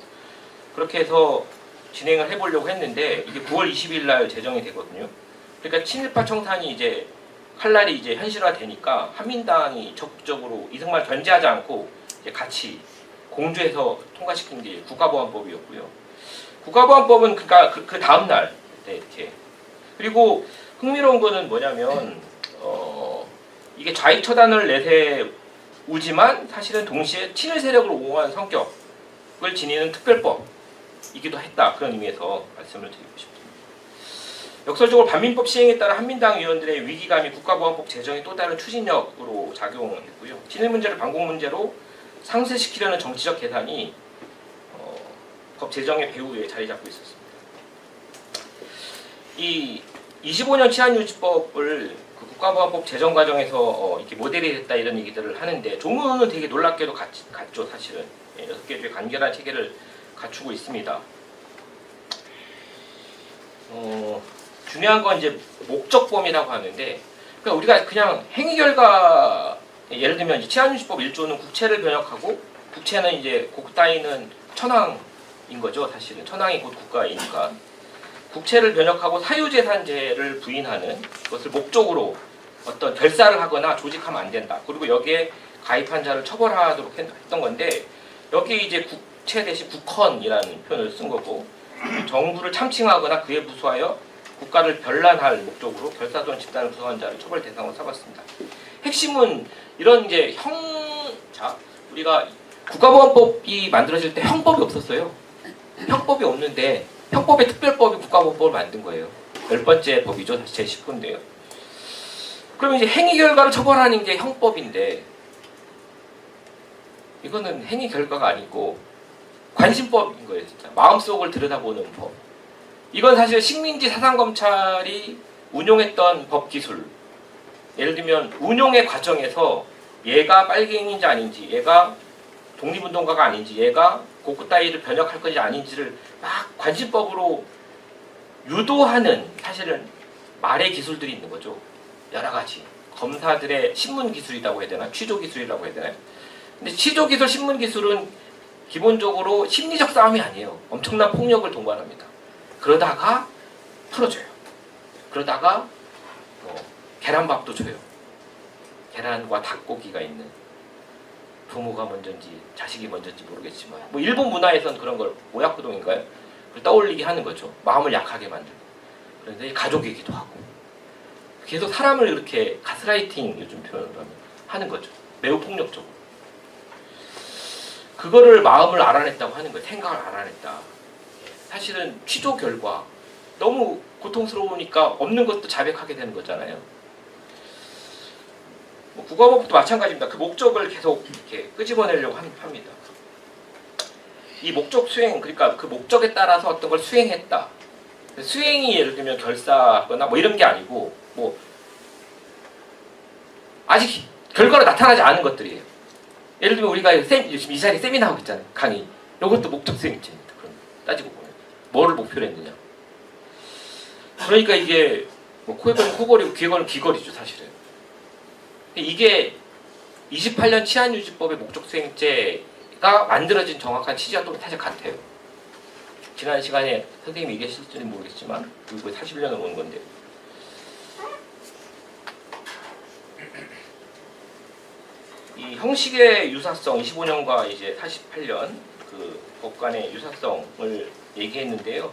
그렇게 해서 진행을 해보려고 했는데 이게 9월 20일 날 제정이 되거든요. 그러니까 친일파 청산이 이제 칼날이 이제 현실화되니까 한민당이 적극적으로 이승만을 견제하지 않고 이제 같이 공조해서 통과시킨 게 국가보안법이었고요. 국가보안법은 그러니까 그 다음 날 이렇게 그리고 흥미로운 거는 뭐냐면 이게 좌익 처단을 내세우지만 사실은 동시에 친일 세력을 옹호하는 성격을 지니는 특별법이기도 했다. 그런 의미에서 말씀을 드리고 싶습니다. 역설적으로 반민법 시행에 따라 한민당 의원들의 위기감이 국가보안법 제정의 또 다른 추진력으로 작용했고요. 친일 문제를 반공 문제로 상쇄시키려는 정치적 계산이 법 제정의 배후에 자리 잡고 있었습니다. 이 25년 치안유지법을 그 국가보안법 제정 과정에서 이렇게 모델이 됐다 이런 얘기들을 하는데 조문은 되게 놀랍게도 같죠. 사실은 6개 주의 간결한 체계를 갖추고 있습니다. 중요한 건 이제 목적범이라고 하는데 그러니까 우리가 그냥 행위 결과 예를 들면 이제 치안유지법 1조는 국채를 변역하고 국채는 이제 국가이는 천황인 거죠. 사실은 천황이 곧 국가이니까 국채를 변역하고 사유재산제를 부인하는 것을 목적으로 어떤 결사를 하거나 조직하면 안 된다. 그리고 여기에 가입한 자를 처벌하도록 했던 건데 여기 이제 국채 대신 국헌이라는 표현을 쓴 거고 정부를 참칭하거나 그에 부수하여 국가를 변란할 목적으로 결사 또는 집단을 구성한 자를 처벌 대상으로 삼았습니다. 핵심은 이런 이제 우리가 국가보안법이 만들어질 때 형법이 없었어요. 형법이 없는데 형법의 특별법이 국가보안법을 만든 거예요. 10번째 법이죠. 제19인데요. 그러면 이제 행위 결과를 처벌하는 게 형법인데 이거는 행위 결과가 아니고 관심법인 거예요. 진짜 마음속을 들여다보는 법. 이건 사실 식민지 사상검찰이 운용했던 법 기술. 예를 들면 운용의 과정에서 얘가 빨갱이인지 아닌지, 얘가 독립운동가가 아닌지, 얘가 고구 따위를 변역할 건지 아닌지를 막 관심법으로 유도하는 사실은 말의 기술들이 있는 거죠. 여러 가지. 검사들의 신문 기술이라고 해야 되나? 취조 기술이라고 해야 되나요? 근데 취조 기술, 신문 기술은 기본적으로 심리적 싸움이 아니에요. 엄청난 폭력을 동반합니다. 그러다가 풀어줘요. 그러다가 계란밥도 줘요. 계란과 닭고기가 있는 부모가 먼저인지 자식이 먼저인지 모르겠지만 뭐 일본 문화에선 그런 걸 오야쿠동인가요? 그걸 떠올리게 하는 거죠. 마음을 약하게 만들고. 그런데 가족이기도 하고 계속 사람을 이렇게 가스라이팅 요즘 표현으로 하는 거죠. 매우 폭력적으로. 그거를 마음을 알아냈다고 하는 거예요. 생각을 알아냈다. 사실은 취조 결과 너무 고통스러우니까 없는 것도 자백하게 되는 거잖아요. 국가법도 마찬가지입니다. 그 목적을 계속 이렇게 끄집어내려고 합니다. 이 목적 수행, 그러니까 그 목적에 따라서 어떤 걸 수행했다. 수행이 예를 들면 결사하거나 뭐 이런 게 아니고 뭐 아직 결과로 나타나지 않은 것들이에요. 예를 들면 우리가 지금 이 자리에 세미나 하고 있잖아요. 강의. 이것도 목적 수행입니다. 그럼 따지고 보면 뭐를 목표로 했느냐. 그러니까 이게 뭐 코에 걸면 코걸이고 귀에 걸면 귀걸이죠, 사실은. 이게 28년 치안유지법의 목적 수행제가 만들어진 정확한 취지와 또 사실 같아요. 지난 시간에 선생님이 얘기하실지는 모르겠지만 그리고 40년 넘은 건데 이 형식의 유사성 25년과 이제 48년 그 법관의 유사성을 얘기했는데요.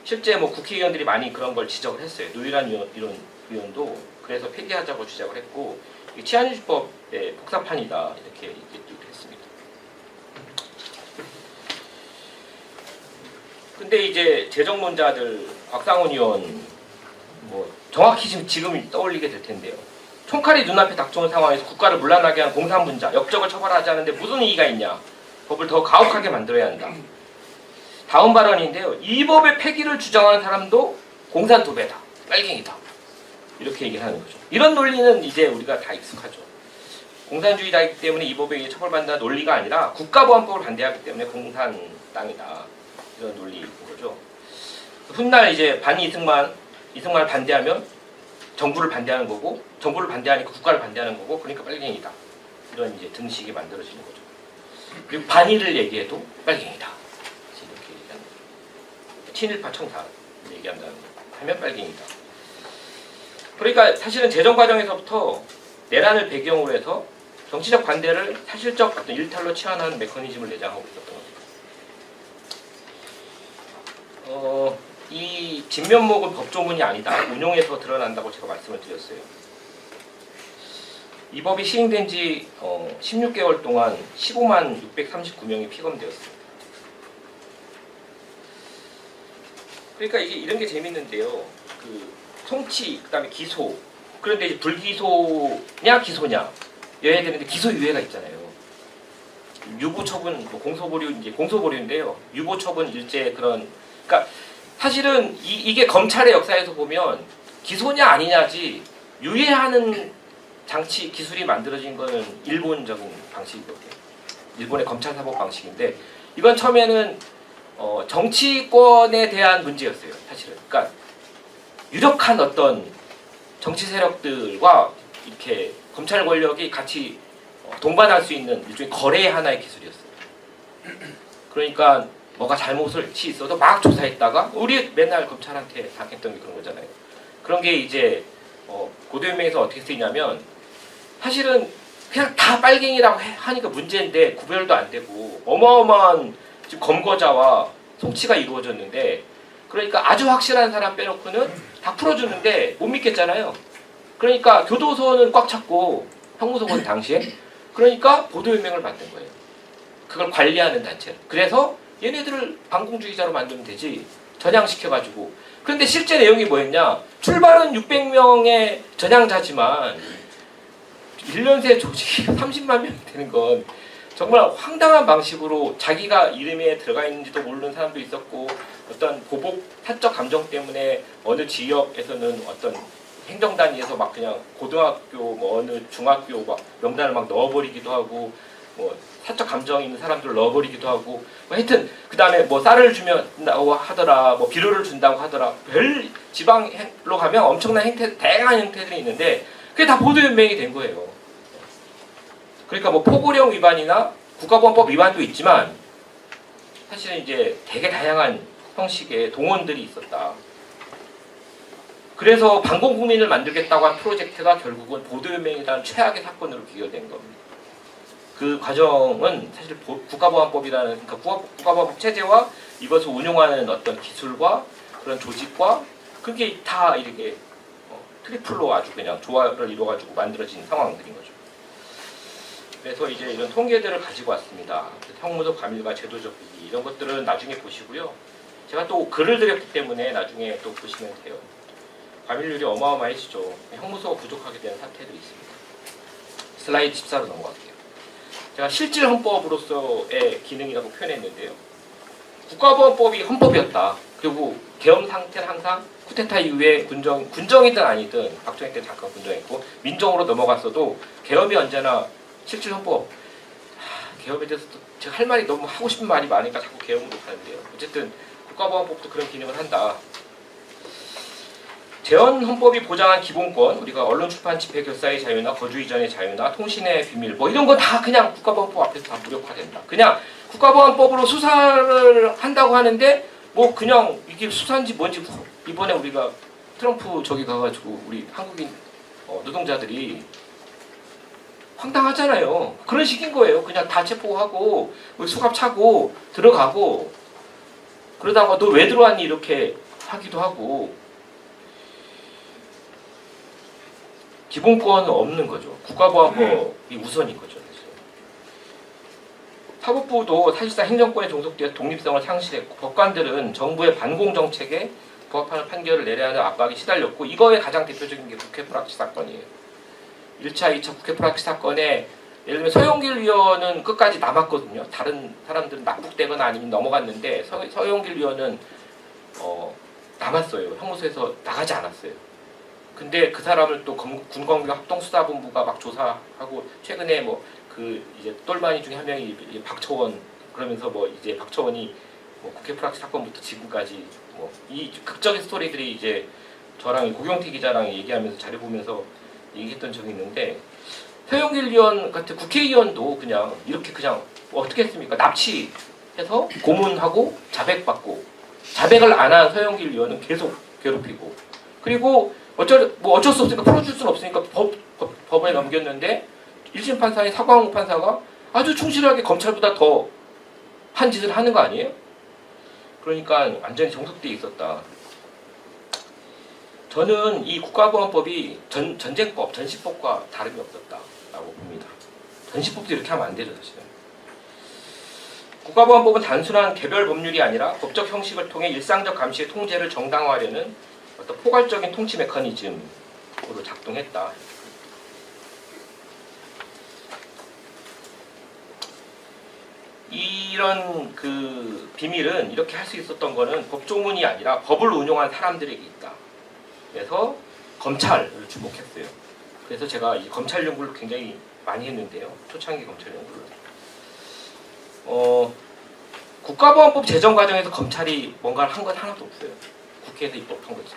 실제 뭐 국회의원들이 많이 그런 걸 지적을 했어요. 노유란 의원도 그래서 폐기하자고 주장을 했고 치안유지법의 복사판이다 이렇게 얘기도 했습니다. 근데 이제 재정론자들 곽상훈 의원 뭐 정확히 지금 떠올리게 될 텐데요. 총칼이 눈앞에 닥쳐온 상황에서 국가를 문란하게 한 공산분자, 역적을 처벌하지 않는데 무슨 이의가 있냐. 법을 더 가혹하게 만들어야 한다. 다음 발언인데요. 이 법의 폐기를 주장하는 사람도 공산도배다. 빨갱이다. 이렇게 얘기를 하는 거죠. 이런 논리는 이제 우리가 다 익숙하죠. 공산주의자이기 때문에 이 법에 의해 처벌받는다는 논리가 아니라 국가보안법을 반대하기 때문에 공산당이다. 이런 논리인 거죠. 훗날 이제 이승만을 반대하면 정부를 반대하는 거고, 정부를 반대하니까 국가를 반대하는 거고, 그러니까 빨갱이다. 이런 이제 등식이 만들어지는 거죠. 그리고 반의를 얘기해도 빨갱이다. 이렇게 얘기하는 거죠. 친일파 청사 얘기한다는 거. 하면 빨갱이다. 그러니까 사실은 재정 과정에서부터 내란을 배경으로 해서 정치적 반대를 사실적 어떤 일탈로 치환하는 메커니즘을 내장하고 있었던 거죠. 이 진면목은 법조문이 아니다. 운용에서 드러난다고 제가 말씀을 드렸어요. 이 법이 시행된 지 16개월 동안 15만 639명이 피검되었습니다. 그러니까 이게 이런 게 재밌는데요. 그 송치, 그다음에 기소. 그런데 이제 불기소냐 기소냐 여야 되는데 기소유예가 있잖아요. 유보처분, 뭐 공소보류 이제 공소보류인데요. 유보처분 일제 그런 그러니까 사실은 이게 검찰의 역사에서 보면 기소냐 아니냐지 유예하는 장치 기술이 만들어진 거는 일본적인 방식이거든요. 일본의 검찰 사법 방식인데 이건 처음에는 정치권에 대한 문제였어요. 사실은. 그러니까 유력한 어떤 정치 세력들과 이렇게 검찰 권력이 같이 동반할 수 있는 일종의 거래의 하나의 기술이었어요. 그러니까 뭐가 잘못이 있어도 막 조사했다가 우리 맨날 검찰한테 당했던 게 그런 거잖아요. 그런 게 이제 고도연맹에서 어떻게 쓰이냐면 사실은 그냥 다 빨갱이라고 하니까 문제인데 구별도 안 되고 어마어마한 지금 검거자와 송치가 이루어졌는데 그러니까 아주 확실한 사람 빼놓고는 다 풀어주는데 못 믿겠잖아요. 그러니까 교도소는 꽉 찼고 형무소건 당시에 그러니까 보도연맹을 만든 거예요. 그걸 관리하는 단체. 그래서 얘네들을 반공주의자로 만들면 되지. 전향시켜가지고. 그런데 실제 내용이 뭐였냐. 출발은 600명의 전향자지만 1년 새 조직이 30만 명이 되는 건 정말 황당한 방식으로 자기가 이름에 들어가 있는지도 모르는 사람도 있었고 어떤 보복 사적 감정 때문에 어느 지역에서는 어떤 행정단위에서 막 그냥 고등학교 뭐 어느 중학교 막 명단을 막 넣어버리기도 하고 뭐 사적 감정 있는 사람들을 넣어버리기도 하고 뭐 하여튼 그 다음에 뭐 쌀을 주면다고 하더라 뭐 비료를 준다고 하더라 별 지방로 가면 엄청난 다양한 형태들이 있는데 그게 다 보도연맹이 된 거예요. 그러니까 뭐 포고령 위반이나 국가보안법 위반도 있지만 사실은 이제 되게 다양한 형식의 동원들이 있었다. 그래서 반공국민을 만들겠다고 한 프로젝트가 결국은 보도연맹이라는 최악의 사건으로 귀결된 겁니다. 그 과정은 사실 국가보안법이라는 그러니까 국가보안법 체제와 이것을 운용하는 어떤 기술과 그런 조직과 그게 다 이렇게 트리플로 아주 그냥 조화를 이루어가지고 만들어진 상황들인 거죠. 그래서 이제 이런 통계들을 가지고 왔습니다. 형무소 과밀과 제도적 비리 이런 것들은 나중에 보시고요. 제가 또 글을 드렸기 때문에 나중에 또 보시면 돼요. 과밀률이 어마어마해지죠. 형무소가 부족하게 되는 사태들이 있습니다. 슬라이드 14로 넘어갈게요. 제가 실질 헌법으로서의 기능이라고 표현했는데요. 국가보안법이 헌법이었다. 그리고 계엄 상태는 항상 쿠데타 이후에 군정이든 아니든 박정희 때 잠깐 군정했고 민정으로 넘어갔어도 계엄이 언제나 실질 헌법. 계엄에 대해서 제가 할 말이 너무 하고 싶은 말이 많으니까 자꾸 계엄으로 가는데요. 어쨌든 국가보안법도 그런 기능을 한다. 재헌헌법이 보장한 기본권, 우리가 언론, 출판, 집회, 결사의 자유나 거주 이전의 자유나 통신의 비밀, 뭐 이런 건 다 그냥 국가보안법 앞에서 다 무력화된다. 그냥 국가보안법으로 수사를 한다고 하는데 뭐 그냥 이게 수사인지 뭔지 이번에 우리가 트럼프 저기 가가지고 우리 한국인 노동자들이 황당하잖아요. 그런 식인 거예요. 그냥 다 체포하고 수갑 차고 들어가고 그러다가 너 왜 들어왔니 이렇게 하기도 하고. 기본권은 없는 거죠. 국가보안법이 우선인 거죠. 사법부도 사실상 행정권에 종속되어 독립성을 상실했고 법관들은 정부의 반공 정책에 부합하는 판결을 내려야 하는 압박에 시달렸고 이거의 가장 대표적인 게 국회 프락치 사건이에요. 1차, 2차 국회 프락치 사건에 예를 들면 서용길 위원은 끝까지 남았거든요. 다른 사람들은 납북되거나 아니면 넘어갔는데 서용길 위원은 남았어요. 형무소에서 나가지 않았어요. 근데 그 사람을 또 군검경 합동수사본부가 막 조사하고 최근에 뭐 그 이제 똘마니 중에 한 명이 이제 박처원 그러면서 뭐 이제 박처원이 뭐 국회 프락치 사건부터 지금까지 뭐 이 극적인 스토리들이 이제 저랑 고경태 기자랑 얘기하면서 자료 보면서 얘기했던 적이 있는데 서영길 의원 같은 국회의원도 그냥 이렇게 그냥 뭐 어떻게 했습니까? 납치해서 고문하고 자백받고 자백을 안 한 서영길 의원은 계속 괴롭히고 그리고 어쩔 수 없으니까 풀어줄 수는 없으니까 법원에 넘겼는데 1심 판사인 사광호 판사가 아주 충실하게 검찰보다 더 한 짓을 하는 거 아니에요? 그러니까 완전히 정석되어 있었다. 저는 이 국가보안법이 전쟁법, 전시법과 다름이 없었다라고 봅니다. 전시법도 이렇게 하면 안 되죠, 사실은. 국가보안법은 단순한 개별 법률이 아니라 법적 형식을 통해 일상적 감시의 통제를 정당화하려는 어떤 포괄적인 통치 메커니즘으로 작동했다. 이런 그 비밀은 이렇게 할 수 있었던 거는 법조문이 아니라 법을 운용한 사람들에게 있다. 그래서 검찰을 주목했어요. 그래서 제가 이 검찰 연구를 굉장히 많이 했는데요. 초창기 검찰 연구를. 국가보안법 제정 과정에서 검찰이 뭔가를 한 건 하나도 없어요. 국회에서 입법한 거지.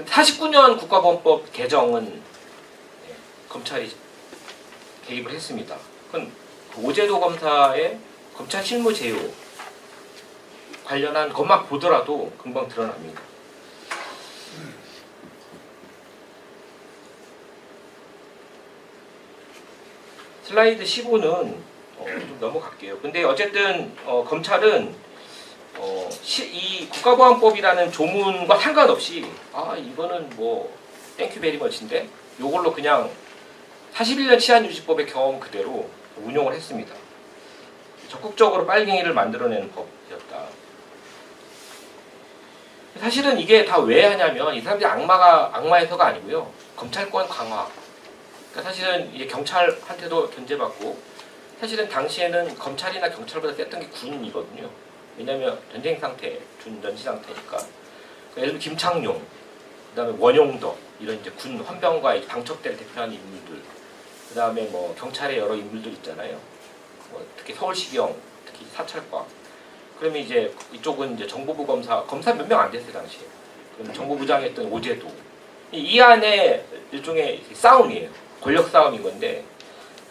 49년 국가보안법 개정은 검찰이 개입을 했습니다. 그건 오제도 검사의 검찰 실무 제요 관련한 것만 보더라도 금방 드러납니다. 슬라이드 15는 좀 넘어갈게요. 근데 어쨌든 검찰은 이 국가보안법이라는 조문과 상관없이 이거는 뭐 땡큐 베리 머치인데 이걸로 그냥 41년 치안유지법의 경험 그대로 운용을 했습니다. 적극적으로 빨갱이를 만들어내는 법이었다. 사실은 이게 다 왜 하냐면 이 사람들이 악마에서가 아니고요. 검찰권 강화. 그러니까 사실은 이게 경찰한테도 견제받고 사실은 당시에는 검찰이나 경찰보다 셌던 게 군이거든요. 왜냐하면 전쟁 상태, 준전시 상태니까. 예를 들면 김창룡, 그다음에 원용덕 이런 이제 군 헌병과 방첩대를 대표하는 인물들, 그다음에 뭐 경찰의 여러 인물들 있잖아요. 뭐 특히 서울시경, 특히 사찰과. 그러면 이제 이쪽은 이제 정보부 검사 몇 명 안 됐어요 당시에. 그럼 정보부장했던 오제도. 이 안에 일종의 싸움이에요. 권력 싸움인 건데.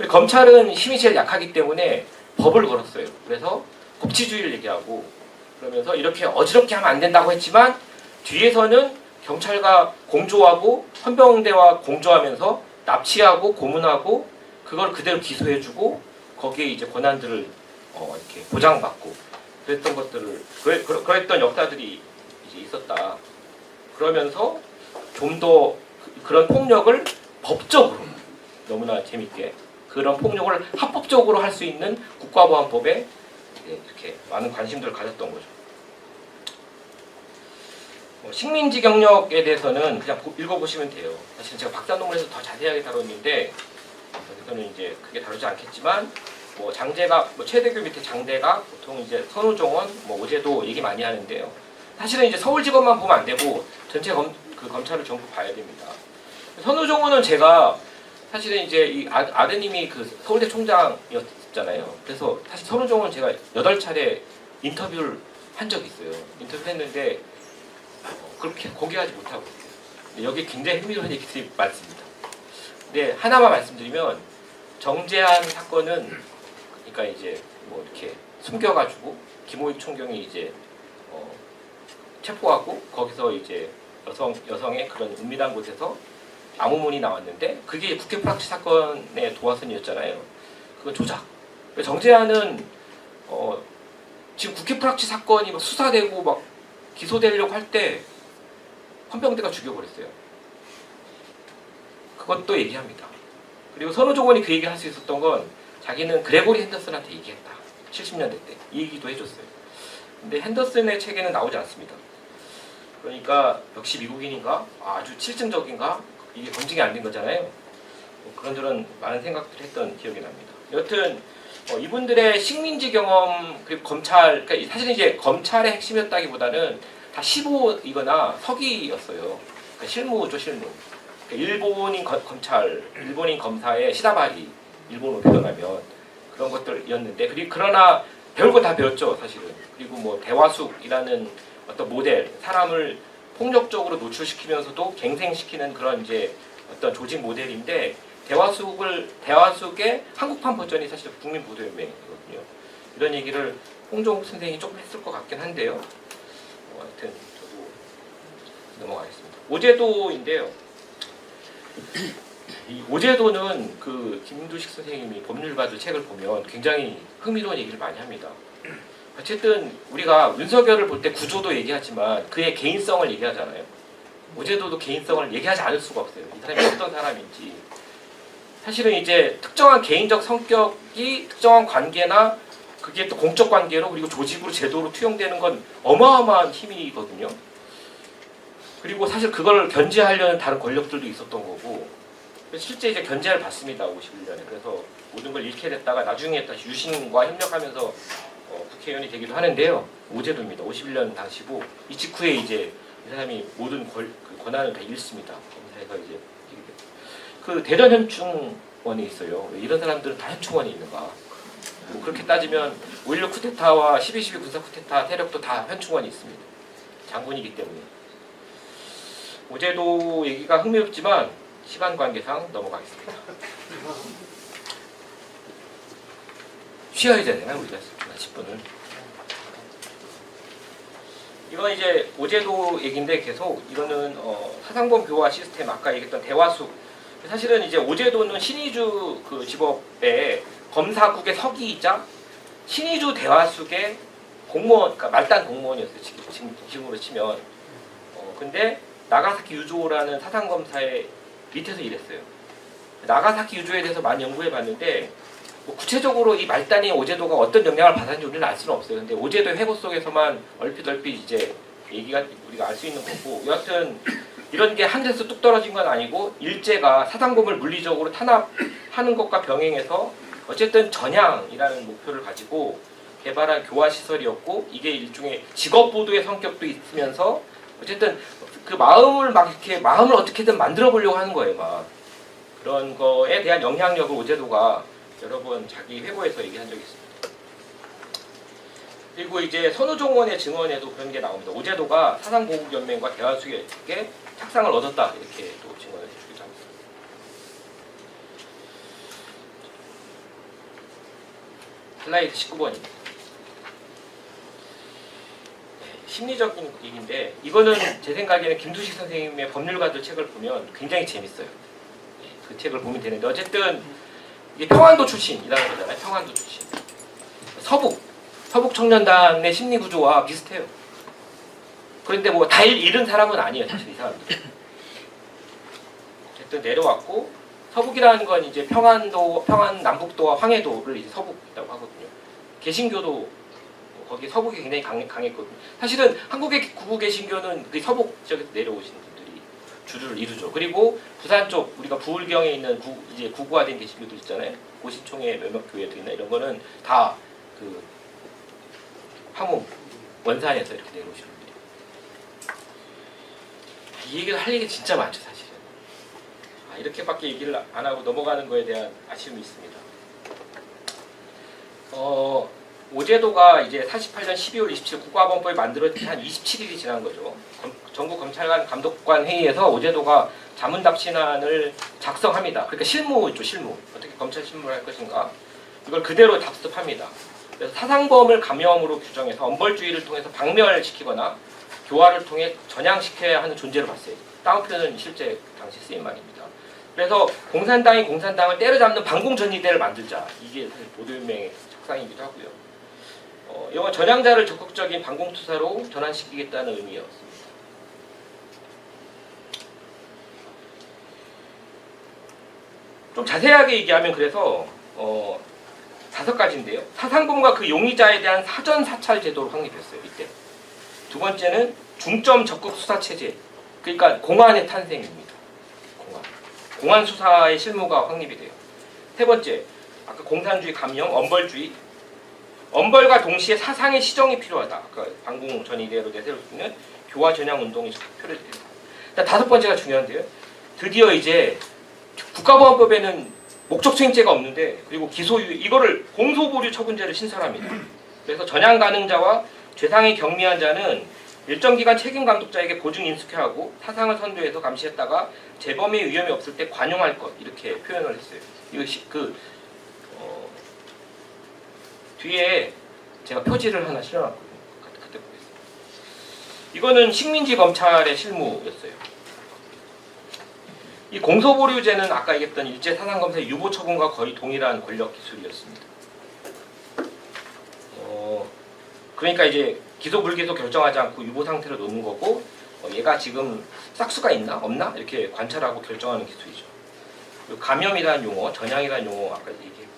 검찰은 힘이 제일 약하기 때문에 법을 걸었어요. 그래서 법치주의를 얘기하고 그러면서 이렇게 어지럽게 하면 안 된다고 했지만 뒤에서는 경찰과 공조하고 헌병대와 공조하면서 납치하고 고문하고 그걸 그대로 기소해주고 거기에 이제 권한들을 이렇게 보장받고 그랬던 것들을 그랬던 역사들이 이제 있었다. 그러면서 좀 더 그런 폭력을 법적으로 너무나 재밌게 그런 폭력을 합법적으로 할 수 있는 국가보안법에 이렇게 많은 관심들을 가졌던 거죠. 식민지 경력에 대해서는 그냥 읽어보시면 돼요. 사실 제가 박사 논문에서 더 자세하게 다뤘는데 여기서는 이제 크게 다루지 않겠지만 뭐 장제각, 뭐 최대교 밑에 장대각, 보통 이제 선우정원, 뭐 오제도 얘기 많이 하는데요. 사실은 이제 서울지검만 보면 안 되고 전체 검찰을 전부 봐야 됩니다. 선우정원은 제가 사실은 이제 이 아드님이 그 서울대 총장이었잖아요. 그래서 사실 선우정원 제가 8차례 인터뷰를 한 적이 있어요. 인터뷰를 했는데 그렇게 공개하지 못하고 있어요. 여기 굉장히 흥미로운 얘기들이 많습니다. 근데 하나만 말씀드리면 정재한 사건은 그러니까 이제 뭐 이렇게 숨겨가지고 김호익 총경이 이제 체포하고 거기서 이제 여성의 그런 은밀한 곳에서 암호문이 나왔는데 그게 국회 프락치 사건의 도화선이었잖아요. 그건 조작. 정재한은 지금 국회 프락치 사건이 막 수사되고 막 기소되려고 할 때 헌병대가 죽여버렸어요. 그것도 얘기합니다. 그리고 선우정원이 그 얘기를 할 수 있었던 건 자기는 그레고리 핸더슨한테 얘기했다. 70년대 때 이 얘기도 해줬어요. 근데 핸더슨의 책에는 나오지 않습니다. 그러니까 역시 미국인인가? 아주 칠증적인가? 이게 검증이 안 된 거잖아요. 뭐 그런저런 많은 생각들을 했던 기억이 납니다. 여튼 이분들의 식민지 경험 그리고 검찰, 그러니까 사실 이제 검찰의 핵심이었다기보다는 다 시보이거나 서기였어요. 그러니까 실무죠, 실무. 그러니까 일본인 검찰, 일본인 검사의 시다바리, 일본으로 표현하면 그런 것들이었는데, 그러나 배울 거 다 배웠죠, 사실은. 그리고 뭐 대화숙이라는 어떤 모델, 사람을 폭력적으로 노출시키면서도 갱생시키는 그런 이제 어떤 조직 모델인데, 대화숙의 한국판 버전이 사실 국민보도연맹이거든요. 이런 얘기를 홍종욱 선생이 조금 했을 것 같긴 한데요. 하여튼 저도 넘어가겠습니다. 오제도인데요. 이 오제도는 그 김두식 선생님이 법률가들 책을 보면 굉장히 흥미로운 얘기를 많이 합니다. 어쨌든 우리가 윤석열을 볼 때 구조도 얘기하지만 그의 개인성을 얘기하잖아요. 오제도도 개인성을 얘기하지 않을 수가 없어요. 이 사람이 어떤 사람인지. 사실은 이제 특정한 개인적 성격이 특정한 관계나 그게 또 공적 관계로 그리고 조직으로 제도로 투영되는 건 어마어마한 힘이거든요. 그리고 사실 그걸 견제하려는 다른 권력들도 있었던 거고, 실제 이제 견제를 받습니다. 51년에. 그래서 모든 걸 잃게 됐다가 나중에 다시 유신과 협력하면서 국회의원이 되기도 하는데요. 오제도입니다. 51년 당시고 이 직후에 이제 이 사람이 모든 권한을 다 잃습니다. 검사에서 이제 그 대전 현충원이 있어요. 왜 이런 사람들은 다 현충원이 있는가? 뭐 그렇게 따지면 5.16 쿠데타와 12.12 군사 쿠데타 세력도 다 현충원이 있습니다. 장군이기 때문에. 오제도 얘기가 흥미롭지만 시간 관계상 넘어가겠습니다. 쉬어야 되잖아요, 우리가 10분을. 이건 이제 오제도 얘기인데 계속 이거는 사상범 교화 시스템, 아까 얘기했던 대화숙. 사실은 이제 오제도는 신의주 그 지법의 검사국의 서기이자 신의주 대화숙의 공무원, 그러니까 말단 공무원이었어요. 지금으로 치면. 근데 나가사키 유조라는 사상검사의 밑에서 일했어요. 나가사키 유조에 대해서 많이 연구해봤는데 뭐 구체적으로 이 말단이 오제도가 어떤 영향을 받았는지 우리는 알 수는 없어요. 근데 오제도의 회고 속에서만 얼핏 이제 얘기가 우리가 알 수 있는 거고, 여하튼 이런 게 하늘에서 뚝 떨어진 건 아니고 일제가 사상범을 물리적으로 탄압하는 것과 병행해서 어쨌든 전향이라는 목표를 가지고 개발한 교화시설이었고, 이게 일종의 직업보도의 성격도 있으면서 어쨌든 그 마음을 어떻게든 만들어 보려고 하는 거예요. 막 그런 거에 대한 영향력을 오제도가 여러 번 자기 회고에서 얘기한 적이 있습니다. 그리고 이제 선우종원의 증언에도 그런 게 나옵니다. 오제도가 사상보국연맹과 대화숙에게 착상을 얻었다, 이렇게 또 증언을 해주기도 합니다. 슬라이드 19번입니다. 심리적인 얘기인데, 이거는 제 생각에는 김두식 선생님의 법률가들 책을 보면 굉장히 재밌어요. 그 책을 보면 되는데, 어쨌든 이게 평안도 출신이라는 거잖아요. 평안도 출신. 서북 청년단의 심리 구조와 비슷해요. 그런데 뭐 다 잃은 사람은 아니에요, 사실 이 사람들. 어쨌든 내려왔고, 서북이라는 건 이제 평안 남북도와 황해도를 이제 서북이라고 하거든요. 개신교도 거기 서북이 굉장히 강했거든요. 사실은 한국의 구구 개신교는 그 서북 지역에서 내려오신 분들이 주를 이루죠. 그리고 부산 쪽 우리가 부울경에 있는 이제 구구화된 게시물들 있잖아요. 고시총회 몇몇교회들이나 이런 거는 다 그 화무 원산에서 이렇게 내려오시는 분들이. 이 얘기를 할 얘기 진짜 많죠, 사실은. 이렇게밖에 얘기를 안 하고 넘어가는 거에 대한 아쉬움이 있습니다. 오제도가 이제 48년 12월 27일 국가범법이 만들어진 지 한 27일이 지난 거죠. 전국 검찰관 감독관 회의에서 오제도가 자문답신안을 작성합니다. 그러니까 실무죠, 실무. 어떻게 검찰 실무를 할 것인가. 이걸 그대로 답습합니다. 그래서 사상범을 감염으로 규정해서 엄벌주의를 통해서 박멸시키거나 교화를 통해 전향시켜야 하는 존재로 봤어요. 다운 표현은 실제 당시 쓰인 말입니다. 그래서 공산당이 공산당을 때려잡는 반공전위대를 만들자. 이게 사실 보도연맹의 작상이기도 하고요. 이건 전향자를 적극적인 반공투사로 전환시키겠다는 의미였습니다. 좀 자세하게 얘기하면 그래서 5가지인데요. 사상범과 그 용의자에 대한 사전 사찰 제도를 확립했어요. 이때. 두 번째는 중점 적극 수사 체제. 그러니까 공안의 탄생입니다. 공안 수사의 실무가 확립이 돼요. 세 번째, 아까 공산주의 감염, 엄벌주의. 엄벌과 동시에 사상의 시정이 필요하다. 아까 반공 전이대로 내세울 수 있는 교화 전향 운동이 표를 된다. 다섯 번째가 중요한데요. 드디어 이제 국가보안법에는 목적수행죄가 없는데 그리고 기소유 이거를 공소보류 처분죄를 신설합니다. 그래서 전향 가능자와 죄상이 경미한 자는 일정 기간 책임 감독자에게 보증 인수케 하고 사상을 선도해서 감시했다가 재범의 위험이 없을 때 관용할 것 이렇게 표현을 했어요. 이거 뒤에 제가 표지를 하나 실어놨거든요. 그때 보겠습니다. 이거는 식민지 검찰의 실무였어요. 이 공소보류제는 아까 얘기했던 일제 사상검사의 유보 처분과 거의 동일한 권력 기술이었습니다. 그러니까 이제 기소 불기소 결정하지 않고 유보 상태로 놓는 거고 얘가 지금 싹수가 있나 없나 이렇게 관찰하고 결정하는 기술이죠. 그리고 감염이라는 용어, 전향이라는 용어 아까 얘기했고요.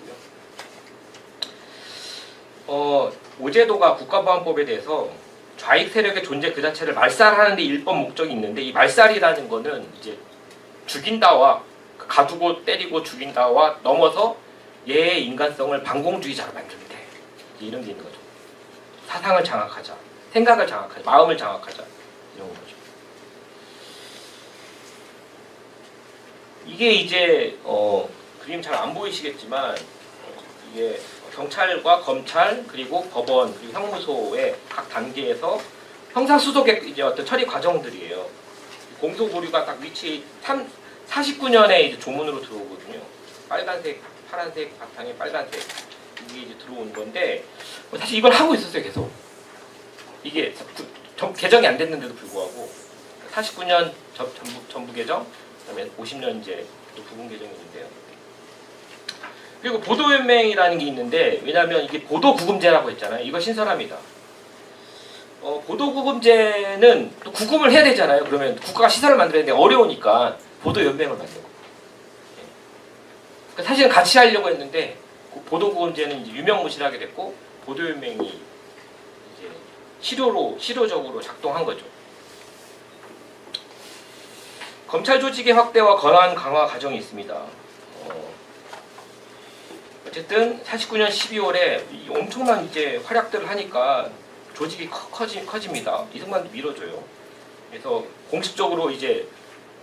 오제도가 국가보안법에 대해서 좌익 세력의 존재 그 자체를 말살하는 데 일법 목적이 있는데 이 말살이라는 거는 이제 죽인다와 가두고 때리고 죽인다와 넘어서 얘의 인간성을 반공주의자로 만들면 돼. 이런 게 있는 거죠. 사상을 장악하자, 생각을 장악하자, 마음을 장악하자 이런 거죠. 이게 이제 그림 잘 안 보이시겠지만 이게 경찰과 검찰 그리고 법원 그리고 형무소의 각 단계에서 형사수속의 이제 어떤 처리 과정들이에요. 공소보류가 딱 위치 49년에 이제 조문으로 들어오거든요. 빨간색, 파란색 바탕에 빨간색 이게 이제 들어오는 건데 사실 이걸 하고 있었어요 계속. 이게 개정이 안 됐는데도 불구하고 49년 전부 개정, 그다음에 50년 이제 또 부분 개정이 있는데요. 그리고 보도연맹이라는 게 있는데 왜냐하면 이게 보도구금제라고 했잖아요. 이거 신설합니다. 보도구금제는 또 구금을 해야 되잖아요. 그러면 국가가 시설을 만들어야 되는데 어려우니까 보도연맹을 만들고. 그러니까 사실은 같이 하려고 했는데 보도구금제는 이제 유명무실하게 됐고 보도연맹이 이제 실효적으로 작동한 거죠. 검찰 조직의 확대와 권한 강화 과정이 있습니다. 어쨌든 49년 12월에 엄청난 이제 활약들을 하니까 조직이 커집니다. 이승만도 밀어줘요. 그래서 공식적으로 이제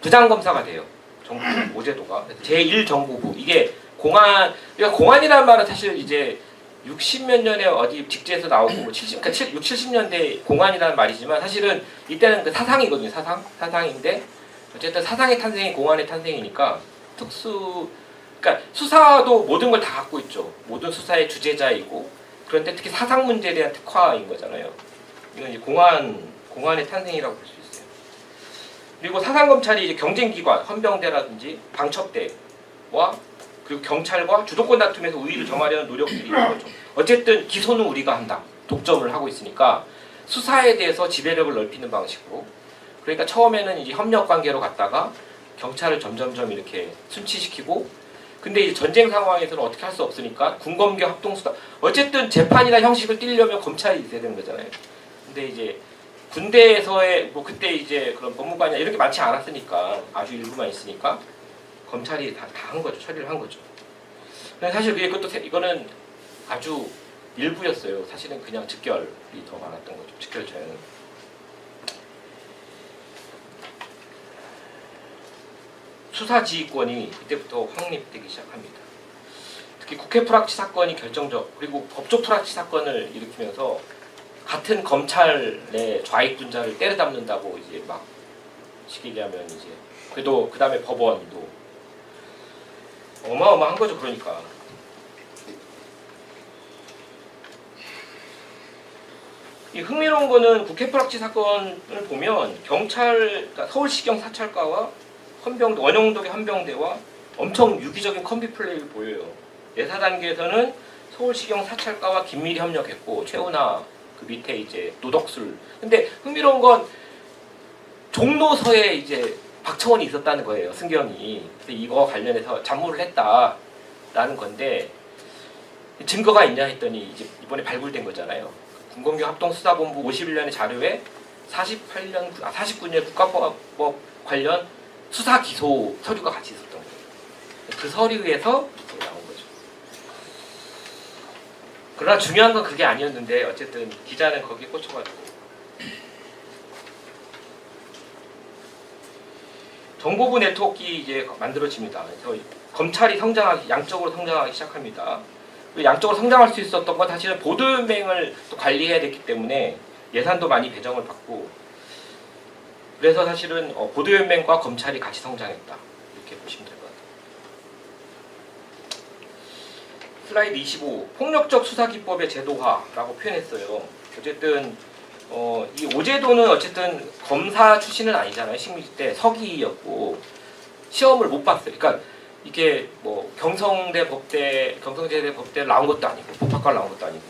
부장검사가 돼요. 정부 오제도가 제1정보부 이게 그러니까 공안이라는 말은 사실 이제 60몇 년에 어디 직제에서 나오고 뭐 70, 그러니까 6, 70년대 공안이라는 말이지만 사실은 이때는 그 사상이거든요. 사상인데 어쨌든 사상의 탄생이 공안의 탄생이니까 그러니까 수사도 모든 걸 다 갖고 있죠. 모든 수사의 주제자이고 그런데 특히 사상 문제에 대한 특화인 거잖아요. 이건 이제 공안의 탄생이라고 볼 수 있어요. 그리고 사상검찰이 이제 경쟁기관, 헌병대라든지 방첩대와 그리고 경찰과 주도권 다툼에서 우위를 정하려는 노력들이 있는 거죠. 어쨌든 기소는 우리가 한다. 독점을 하고 있으니까 수사에 대해서 지배력을 넓히는 방식으로. 그러니까 처음에는 이제 협력 관계로 갔다가 경찰을 점점점 이렇게 순치시키고 근데 이제 전쟁 상황에서는 어떻게 할 수 없으니까 군검교 합동수사 어쨌든 재판이나 형식을 띠려면 검찰이 있어야 되는 거잖아요. 근데 이제 군대에서의 뭐 그때 이제 그런 법무관이나 이런 게 많지 않았으니까 아주 일부만 있으니까 검찰이 다 한 거죠. 처리를 한 거죠. 근데 사실 이거는 아주 일부였어요. 사실은 그냥 직결이 더 많았던 거죠. 직결 처형은. 수사 지휘권이 그때부터 확립되기 시작합니다. 특히 국회 프락치 사건이 결정적, 그리고 법조 프락치 사건을 일으키면서 같은 검찰의 좌익 분자를 때려잡는다고 이제 막 시키려면 이제 그래도 그 다음에 법원도 어마어마한 거죠. 그러니까 이 흥미로운 거는 국회 프락치 사건을 보면 그러니까 서울시경 사찰과와 원영동의 헌병대와 엄청 유기적인 컴비 플레이를 보여요. 내사 단계에서는 서울시경 사찰과와 긴밀히 협력했고 최우나 그 밑에 이제 노덕술. 근데 흥미로운 건 종로서에 이제 박청원이 있었다는 거예요. 승경이. 그래서 이거 관련해서 잡무를 했다라는 건데 증거가 있냐 했더니 이제 이번에 발굴된 거잖아요. 군검경 합동수사본부 51년의 자료에 49년 국가법 관련 수사 기소 서류가 같이 있었던 거예요. 그 서류에서 나온 거죠. 그러나 중요한 건 그게 아니었는데 어쨌든 기자는 거기에 꽂혀가지고 정보부 네트워크 이제 만들어집니다. 그래서 검찰이 양적으로 성장하기 시작합니다. 양적으로 성장할 수 있었던 건 사실은 보도연맹을 또 관리해야 됐기 때문에 예산도 많이 배정을 받고 그래서 사실은 보도연맹과 검찰이 같이 성장했다 이렇게 보시면 될 것 같아요. 슬라이드 25 폭력적 수사기법의 제도화라고 표현했어요. 어쨌든 이 오제도는 어쨌든 검사 출신은 아니잖아요. 식민지 때 서기였고 시험을 못 봤어요. 그러니까 이게 뭐 경성대대 법대를 나온 것도 아니고 법학과를 나온 것도 아니고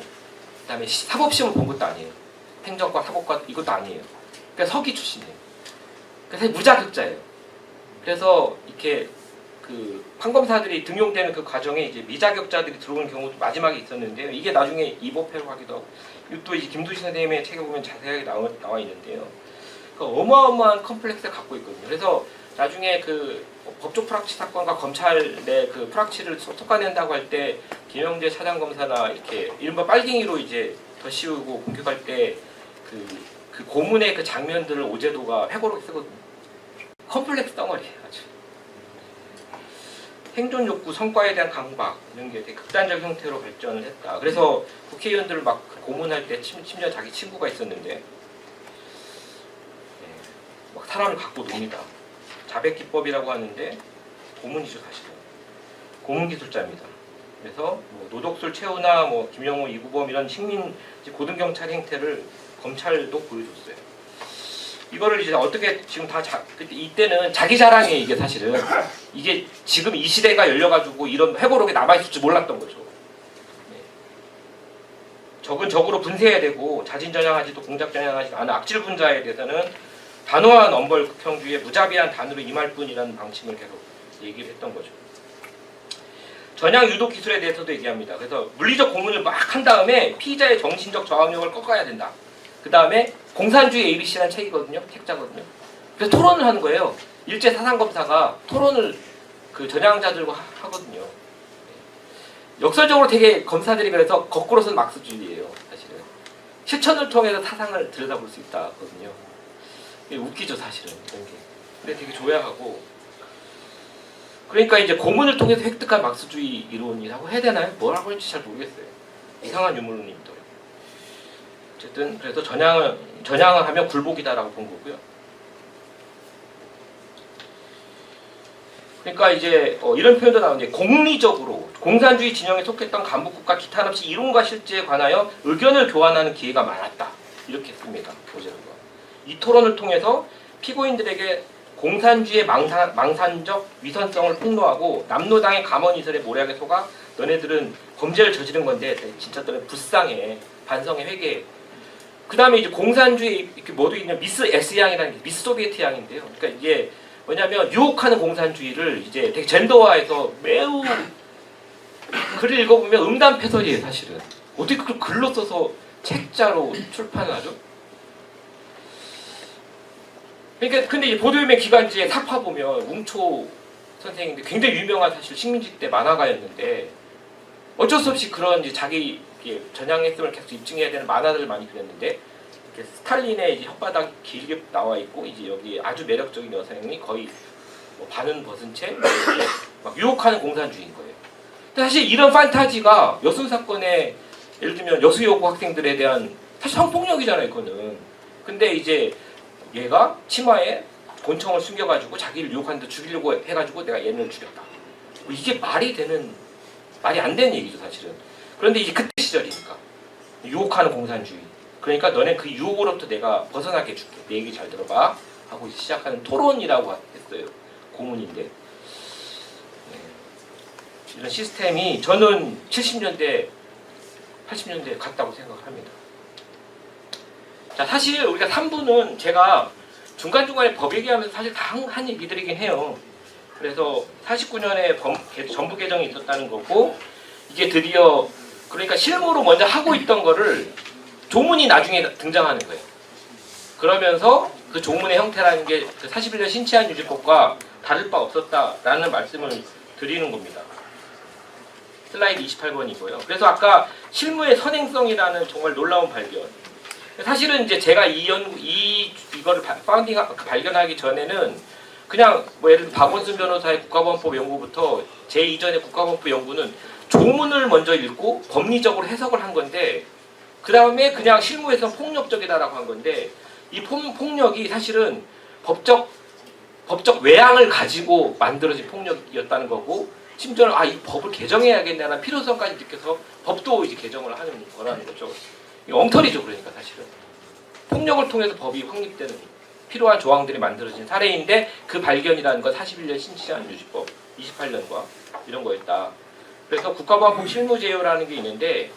그다음에 사법시험을 본 것도 아니에요. 행정과 사법과 이것도 아니에요. 그러니까 서기 출신이에요. 그래서 무자격자예요. 그래서 이렇게 그 판검사들이 등용되는 그 과정에 이제 미자격자들이 들어오는 경우도 마지막에 있었는데요. 이게 나중에 입법회로 하기도 하고 이것도 이제 김두시 선생님의 책에 보면 자세하게 나와 있는데요. 그 어마어마한 컴플렉스를 갖고 있거든요. 그래서 나중에 그 법조 프락치 사건과 검찰 내 그 프락치를 솎아낸다고 할 때 김영재 차장검사나 이렇게 이른바 빨갱이로 이제 더 씌우고 공격할 때 그 고문의 그 장면들을 오제도가 회고록 쓰거든요. 컴플렉스 덩어리예요. 아주. 생존 욕구, 성과에 대한 강박 이런 게 되게 극단적 형태로 발전을 했다. 그래서 국회의원들을 막 고문할 때 심지어 자기 친구가 있었는데 막 사람을 갖고 놉니다. 자백기법이라고 하는데 고문이죠 사실은. 고문기술자입니다. 그래서 뭐 노덕술 최우나 뭐 김영호 이구범 이런 식민 고등경찰 행태를 검찰도 보여줬어요. 이거를 이제 어떻게 지금 이때는 자기 자랑이에요. 이게 사실은 이게 지금 이 시대가 열려가지고 이런 회고록이 남아있을 줄 몰랐던 거죠. 적은 적으로 분쇄해야 되고 자진전향하지도 공작전향하지 않은 악질 분자에 대해서는 단호한 엄벌 극형주의에 무자비한 단으로 임할 뿐이라는 방침을 계속 얘기를 했던 거죠. 전향 유도 기술에 대해서도 얘기합니다. 그래서 물리적 고문을 막 한 다음에 피의자의 정신적 저항력을 꺾어야 된다. 그 다음에 공산주의 ABC라는 책이거든요. 책자거든요. 그래서 토론을 하는 거예요. 일제 사상검사가 토론을 그 전향자들과 하거든요. 역설적으로 되게 검사들이 그래서 거꾸로서는 막스주의예요. 사실은 실천을 통해서 사상을 들여다볼 수 있다거든요. 웃기죠 사실은 이런 게. 근데 되게 조야하고 그러니까 이제 고문을 통해서 획득한 막스주의 이론이라고 해야 되나요? 뭐라고 할지 잘 모르겠어요. 이상한 유물론입니다. 어쨌든 그래서 전향을 하면 굴복이다라고 본 거고요. 그러니까 이제 이런 표현도 나오는데 공리적으로 공산주의 진영에 속했던 간부국가 기탄 없이 이론과 실제에 관하여 의견을 교환하는 기회가 많았다. 이렇게 씁니다. 오제도가. 이 토론을 통해서 피고인들에게 공산주의의 망산적 위선성을 폭로하고 남노당의 감언이설에 모략에 속아 너네들은 범죄를 저지른 건데 진짜 너네 불쌍해. 반성해 회개해. 그 다음에 이제 공산주의 이렇게 뭐도 있냐 미스 S 양이라는 게 미스 소비에트 양인데요. 그러니까 이게 뭐냐면 유혹하는 공산주의를 이제 되게 젠더화해서 매우 글을 읽어보면 음담패설이에요 사실은. 어떻게 그걸 글로 써서 책자로 출판을 하죠? 그러니까 근데 이 보도유명 기간지에 사파 보면 웅초 선생인데 굉장히 유명한 사실 식민지 때 만화가였는데 어쩔 수 없이 그런 이제 자기 전향했음을 계속 입증해야 되는 만화들을 많이 그렸는데 이렇게 스탈린의 이제 혓바닥 길게 나와 있고 이제 여기 아주 매력적인 여성이 거의 뭐 반은 벗은 채 이렇게 막 유혹하는 공산주의인 거예요. 근데 사실 이런 판타지가 여순 사건에 예를 들면 여수여고 학생들에 대한 사실 성폭력이잖아요, 이거는. 근데 이제 얘가 치마에 권총을 숨겨가지고 자기를 유혹하는데 죽이려고 해가지고 내가 얘를 죽였다. 뭐 이게 말이 안 되는 얘기죠, 사실은. 그런데 이제 그때 시절이니까 유혹하는 공산주의. 그러니까 너네 그 유혹으로부터 내가 벗어나게 해줄게. 내 얘기 잘 들어봐. 하고 시작하는 토론이라고 했어요. 고문인데. 네. 이런 시스템이 저는 70년대, 80년대에 갔다고 생각합니다. 자, 사실 우리가 3부는 제가 중간중간에 법 얘기하면서 사실 다 한 얘기들이긴 해요. 그래서 49년에 전부 개정이 있었다는 거고 이게 드디어 그러니까 실무로 먼저 하고 있던 거를 조문이 나중에 등장하는 거예요. 그러면서 그 조문의 형태라는 게 그 41년 신치안 유지법과 다를 바 없었다라는 말씀을 드리는 겁니다. 슬라이드 28번이고요. 그래서 아까 실무의 선행성이라는 정말 놀라운 발견. 사실은 이제 제가 이거를 발견하기 전에는 그냥 뭐 예를 들어 박원순 변호사의 국가보안법 연구부터 제 이전의 국가보안법 연구는 조문을 먼저 읽고 법리적으로 해석을 한 건데 그 다음에 그냥 실무에서 폭력적이다라고 한 건데 이 폭력이 사실은 법적 외양을 가지고 만들어진 폭력이었다는 거고 심지어는 이 법을 개정해야겠다는 필요성까지 느껴서 법도 이제 개정을 하는 거라는 거죠. 이거 엉터리죠, 그러니까 사실은. 폭력을 통해서 법이 확립되는 필요한 조항들이 만들어진 사례인데 그 발견이라는 건 41년 신치안 유지법 28년과 이런 거였다. 그래서 국가보안법 실무제요라는 게 있는데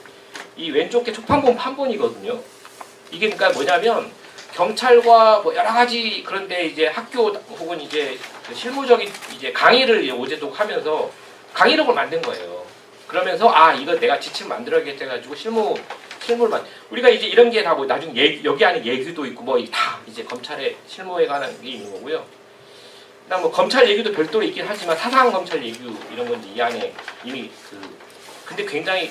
이 왼쪽 게 초판본 판본이거든요. 이게 그러니까 뭐냐면 경찰과 뭐 여러 가지 그런데 이제 학교 혹은 이제 그 실무적인 이제 강의를 이제 오제독 하면서 강의록을 만든 거예요. 그러면서 이거 내가 지침 만들어야겠다 해가지고 실무를 우리가 이제 이런 게 다 뭐 나중에 여기 안에 예규도 있고 뭐 다 이제 검찰의 실무에 관한 게 있는 거고요. 그다음 뭐 검찰 예규도 별도로 있긴 하지만 사상 검찰 예규 이런 건 이 안에 이미 근데 굉장히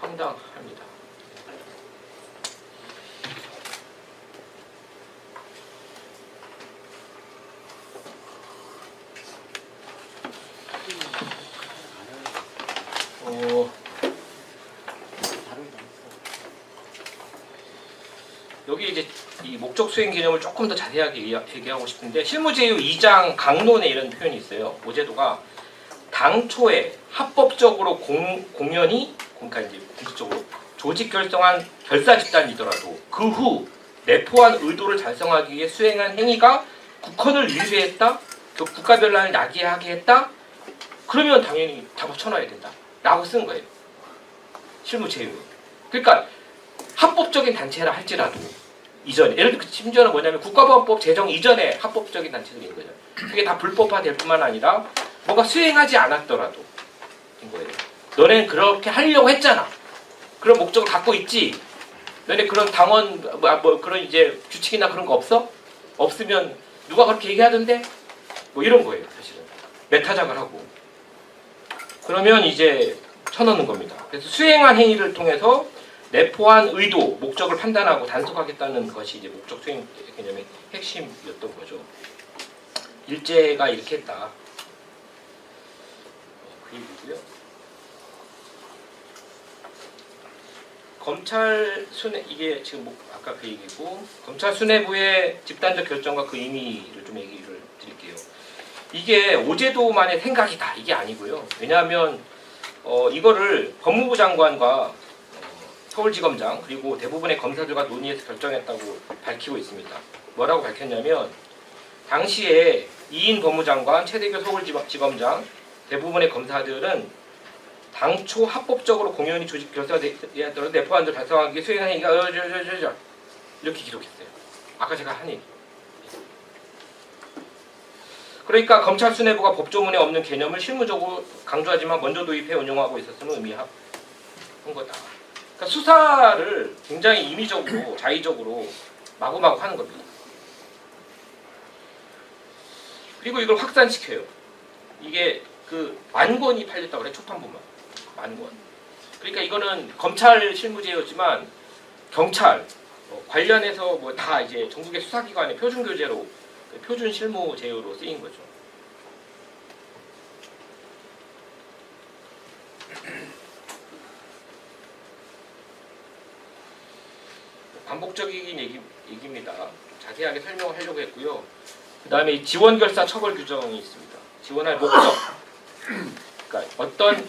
황당합니다. 여기 이제 이 목적 수행 개념을 조금 더 자세하게 얘기하고 싶은데 실무제요 2장 강론에 이런 표현이 있어요. 오제도가 당초에 합법적으로 공연히 그러니까 이제 공식적으로 조직 결성한 결사 집단이더라도 그 후 내포한 의도를 달성하기 위해 수행한 행위가 국헌을 위배했다, 국가변란을 야기하게 했다, 그러면 당연히 잡아 쳐놔야 된다 라고 쓴 거예요. 실무제요. 그러니까 합법적인 단체라 할지라도 이전에 예를 들어 심지어는 뭐냐면 국가보안법 제정 이전에 합법적인 단체들인 거죠. 그게 다 불법화될 뿐만 아니라 뭔가 수행하지 않았더라도 인 거예요. 너네는 그렇게 하려고 했잖아. 그런 목적을 갖고 있지. 너네 그런 당원 뭐 그런 이제 규칙이나 그런 거 없어? 없으면 누가 그렇게 얘기하던데? 뭐 이런 거예요, 사실은. 메타작을 하고. 그러면 이제 쳐넣는 겁니다. 그래서 수행한 행위를 통해서 내포한 의도, 목적을 판단하고 단속하겠다는 것이 이제 목적 수행 개념의 핵심이었던 거죠. 일제가 이렇게 했다. 그 얘기고요. 검찰 수뇌 이게 지금 아까 그 얘기고 검찰 수뇌부의 집단적 결정과 그 의미를 좀 얘기를 드릴게요. 이게 오제도만의 생각이다 이게 아니고요. 왜냐하면 이거를 법무부 장관과 서울지검장 그리고 대부분의 검사들과 논의해서 결정했다고 밝히고 있습니다. 뭐라고 밝혔냐면 당시에 이인 법무장관, 최대규 서울지검장 대부분의 검사들은 당초 합법적으로 공연히 조직 결사되었더라도 내포한들 달성하기 위해 수행한 행위가 이렇게 기록했어요. 아까 제가 한 얘기. 그러니까 검찰 수뇌부가 법조문에 없는 개념을 실무적으로 강조하지만 먼저 도입해 운용하고 있었음을 의미한 거다. 그러니까 수사를 굉장히 임의적으로 자의적으로 마구마구 하는 겁니다. 그리고 이걸 확산시켜요. 이게 그 10,000권이 팔렸다고 그래, 초판부만. 10,000권. 그러니까 이거는 검찰 실무제였지만 경찰 관련해서 뭐 다 이제 전국의 수사기관의 표준 교재로, 표준 실무 제휴로 쓰인 거죠. 반복적인 얘기입니다. 자세하게 설명을 하려고 했고요. 그 다음에 지원결사 처벌 규정이 있습니다. 지원할 목적. 그러니까 어떤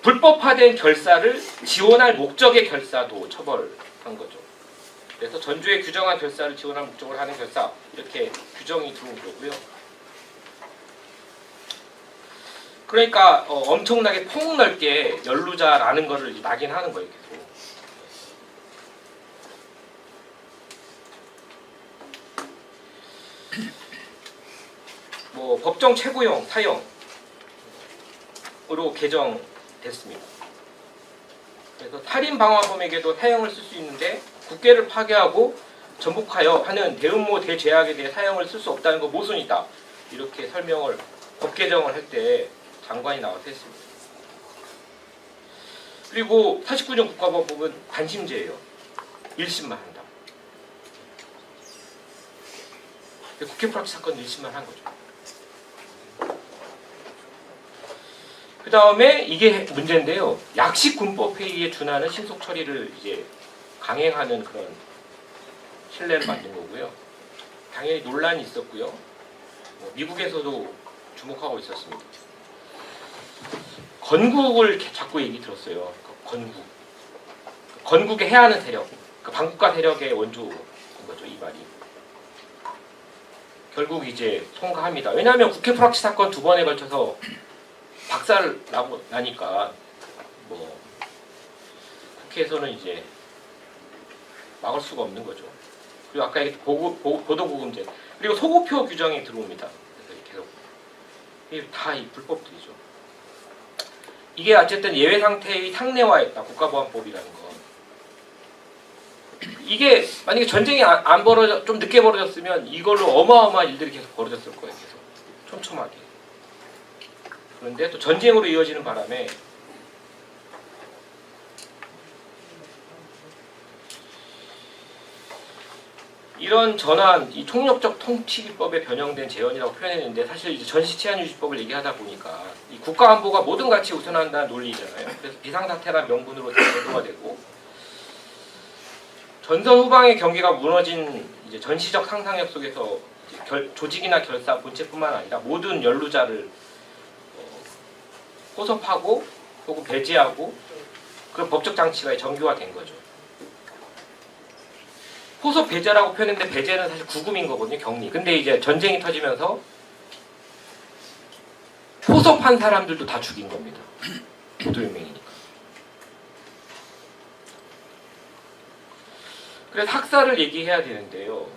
불법화된 결사를 지원할 목적의 결사도 처벌한 거죠. 그래서 전조에 규정한 결사를 지원할 목적으로 하는 결사, 이렇게 규정이 들어온 거고요. 그러니까 엄청나게 폭넓게 연루자라는 거를 낙인하는 거예요. 계속. 뭐 법정 최고형 사형으로 개정됐습니다. 그래서 살인방화범에게도 사형을 쓸 수 있는데 국계를 파괴하고 전복하여 하는 대음모 대죄악에 대해 사형을 쓸 수 없다는 거 모순이다. 이렇게 설명을 법 개정을 할 때 장관이 나와서 했습니다. 그리고 49년 국가법은 단심제예요. 1심만 한다. 국회 프락치 사건 1심만 한 거죠. 그 다음에 이게 문제인데요. 약식군법회의에 준하는 신속 처리를 이제 강행하는 그런 신뢰를 만든 거고요. 당연히 논란이 있었고요. 미국에서도 주목하고 있었습니다. 건국을 자꾸 얘기 들었어요. 건국. 건국에 해하는 세력. 반국가 세력의 원조인 거죠, 이 말이. 결국 이제 통과합니다. 왜냐하면 국회 프락치 사건 2번에 걸쳐서 박살을 나고 나니까 뭐 국회에서는 이제 막을 수가 없는 거죠. 그리고 아까 보도보금제 그리고 소고표 규정이 들어옵니다. 그래서 계속 이게 다 이 불법들이죠. 이게 어쨌든 예외 상태의 상례화했다. 국가보안법이라는 거. 이게 만약에 전쟁이 안 벌어져 좀 늦게 벌어졌으면 이걸로 어마어마한 일들이 계속 벌어졌을 거예요. 계속 촘촘하게. 그런데 또 전쟁으로 이어지는 바람에 이런 전환, 이 총력적 통치기법에 변형된 재현이라고 표현했는데 사실 이제 전시치안유지법을 얘기하다 보니까 이 국가안보가 모든 가치 우선한다는 논리잖아요. 그래서 비상사태란 명분으로 제도가 되고 전선 후방의 경계가 무너진 이제 전시적 상상력 속에서 조직이나 결사 본체뿐만 아니라 모든 연루자를 포섭하고 혹은 배제하고 그런 법적 장치가 정교화된 거죠. 포섭 배제라고 표현했는데 배제는 사실 구금인 거거든요. 격리. 근데 이제 전쟁이 터지면서 포섭한 사람들도 다 죽인 겁니다. 보도연맹이니까. 그래서 학살을 얘기해야 되는데요.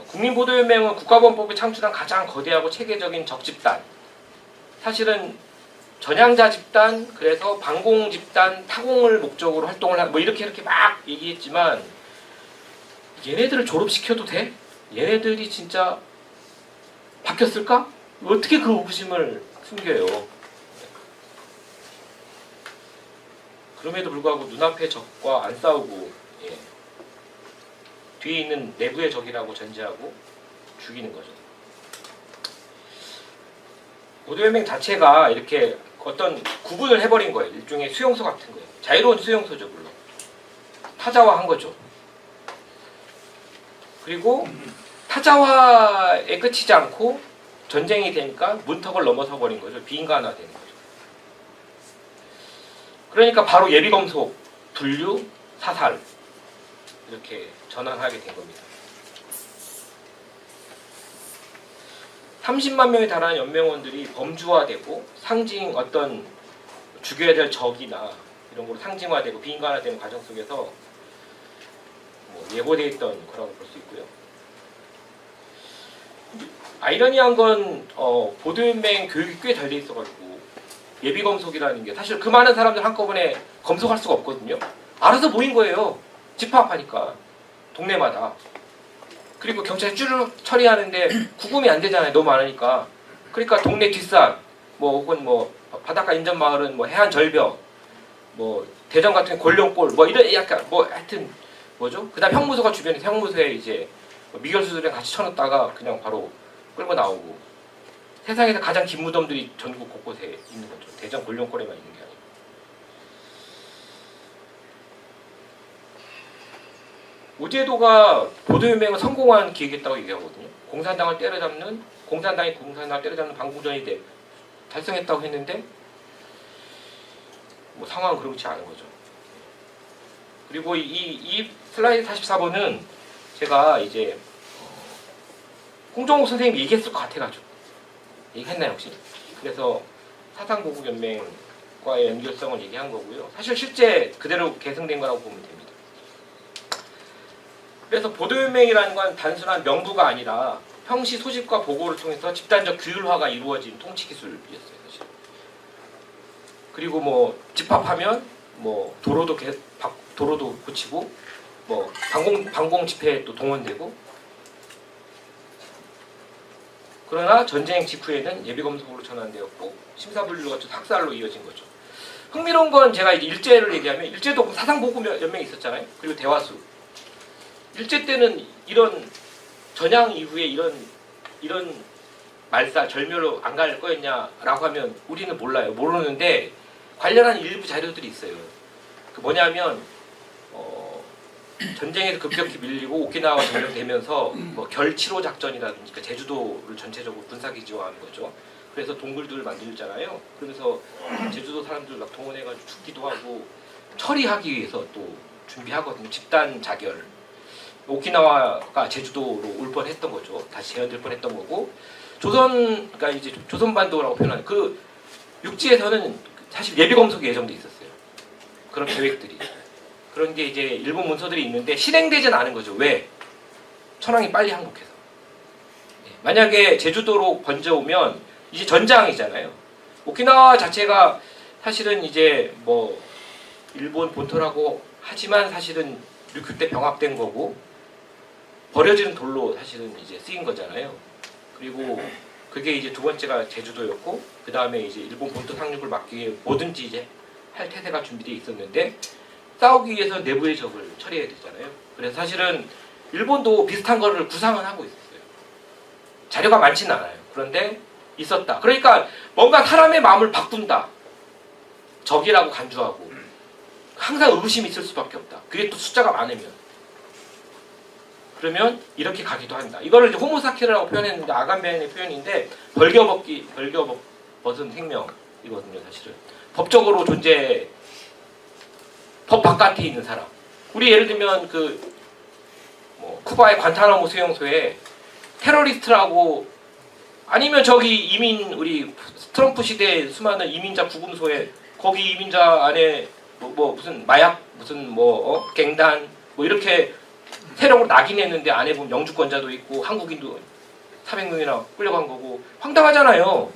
국민보도연맹은 국가보안법이 창출한 가장 거대하고 체계적인 적집단. 사실은 전향자 집단, 그래서 반공 집단, 타공을 목적으로 활동을 뭐 이렇게 막 얘기했지만 얘네들을 졸업시켜도 돼? 얘네들이 진짜 바뀌었을까? 어떻게 그 의구심을 숨겨요? 그럼에도 불구하고 눈앞의 적과 안 싸우고 뒤에 있는 내부의 적이라고 전제하고 죽이는 거죠. 보도연맹 자체가 이렇게 어떤 구분을 해버린 거예요. 일종의 수용소 같은 거예요. 자유로운 수용소죠, 물론. 타자화한 거죠. 그리고 타자화에 끝이지 않고 전쟁이 되니까 문턱을 넘어서 버린 거죠. 비인간화되는 거죠. 그러니까 바로 예비검속, 분류, 사살 이렇게 전환하게 된 겁니다. 30만 명에 달하는 연맹원들이 범주화되고 상징 어떤 죽여야 될 적이나 이런 걸로 상징화되고 비인간화되는 과정 속에서 뭐 예고되어 있던 거라고 볼 수 있고요. 아이러니한 건 보도연맹 교육이 꽤 잘 돼 있어가지고 예비검속이라는 게 사실 그 많은 사람들 한꺼번에 검속할 수가 없거든요. 알아서 모인 거예요. 집합하니까 동네마다. 그리고 경찰이 쭈르륵 처리하는데 구금이 안 되잖아요. 너무 많으니까. 그러니까 동네 뒷산, 뭐 혹은 뭐 바닷가 인접 마을은 뭐 해안 절벽, 뭐 대전 같은 골룡골, 뭐 이런 약간 뭐 하여튼 뭐죠? 그다음 형무소가 주변에 형무소에 이제 뭐 미결수들이랑 같이 쳐놓다가 그냥 바로 끌고 나오고 세상에서 가장 긴 무덤들이 전국 곳곳에 있는 거죠. 대전 골룡골에만 있는 게 아니고. 오제도가 보도연맹을 성공한 기획했다고 얘기하거든요. 공산당을 때려잡는 공산당이 공산당을 때려잡는 반공전이 달성했다고 했는데 뭐 상황은 그렇지 않은 거죠. 그리고 이 슬라이드 44번은 제가 이제 홍정욱 선생님이 얘기했을 것 같아가지고 얘기했나요 혹시? 그래서 사상보국연맹과의 연결성을 얘기한 거고요. 사실 실제 그대로 계승된 거라고 보면 됩니다. 그래서 보도연맹이라는 건 단순한 명부가 아니라 형시 소집과 보고를 통해서 집단적 규율화가 이루어진 통치기술이었어요. 사실. 그리고 뭐 집합하면 뭐 도로도 고치고 뭐 방공 집회에 또 동원되고, 그러나 전쟁 직후에는 예비검사로 전환되었고 심사분류가 좀 학살로 이어진 거죠. 흥미로운 건 제가 이제 일제를 얘기하면 일제도 사상보국연맹이 있었잖아요. 그리고 대화수. 일제 때는 이런 전향 이후에 이런 말살 절묘로 안 갈 거였냐라고 하면 우리는 몰라요. 모르는데 관련한 일부 자료들이 있어요. 그 뭐냐면 전쟁에서 급격히 밀리고 오키나와가 점령되면서 뭐 결치로 작전이라든지 그러니까 제주도를 전체적으로 군사기지화하는 거죠. 그래서 동굴들을 만들잖아요. 그러면서 제주도 사람들 막 동원해가지고 죽기도 하고 처리하기 위해서 또 준비하거든요. 집단 자결. 오키나와가 제주도로 올 뻔했던 거죠. 다시 재현될 뻔했던 거고, 그러니까 이제 조선반도라고 표현하는 그 육지에서는 사실 예비검속이 예정돼 있었어요. 그런 계획들이. 그런 게 이제 일본 문서들이 있는데 실행되진 않은 거죠. 왜? 천황이 빨리 항복해서. 만약에 제주도로 번져오면 이제 전장이잖아요. 오키나와 자체가 사실은 이제 뭐 일본 본토라고 하지만 사실은 류큐 때 병합된 거고 버려지는 돌로 사실은 이제 쓰인 거잖아요. 그리고 그게 이제 두 번째가 제주도였고, 그 다음에 이제 일본 본토 상륙을 막기 위해 뭐든지 이제 할 태세가 준비되어 있었는데 싸우기 위해서 내부의 적을 처리해야 되잖아요. 그래서 사실은 일본도 비슷한 거를 구상은 하고 있었어요. 자료가 많지는 않아요. 그런데 있었다. 그러니까 뭔가 사람의 마음을 바꾼다. 적이라고 간주하고 항상 의구심이 있을 수밖에 없다. 그게 또 숫자가 많으면. 그러면 이렇게 가기도 한다. 이거를 이제 호모사케라고 표현했는데 아간벤의 표현인데 벌겨벗은 생명이거든요. 사실은 법적으로 법 바깥에 있는 사람. 우리 예를 들면 뭐 쿠바의 관타나모 수용소에 테러리스트라고, 아니면 저기 우리 트럼프 시대 수많은 이민자 구금소에 거기 이민자 안에 뭐 무슨 마약 무슨 갱단 뭐 이렇게 세력으로 낙인했는데 안에 보면 영주권자도 있고 한국인도 400명이나 끌려간 거고 황당하잖아요.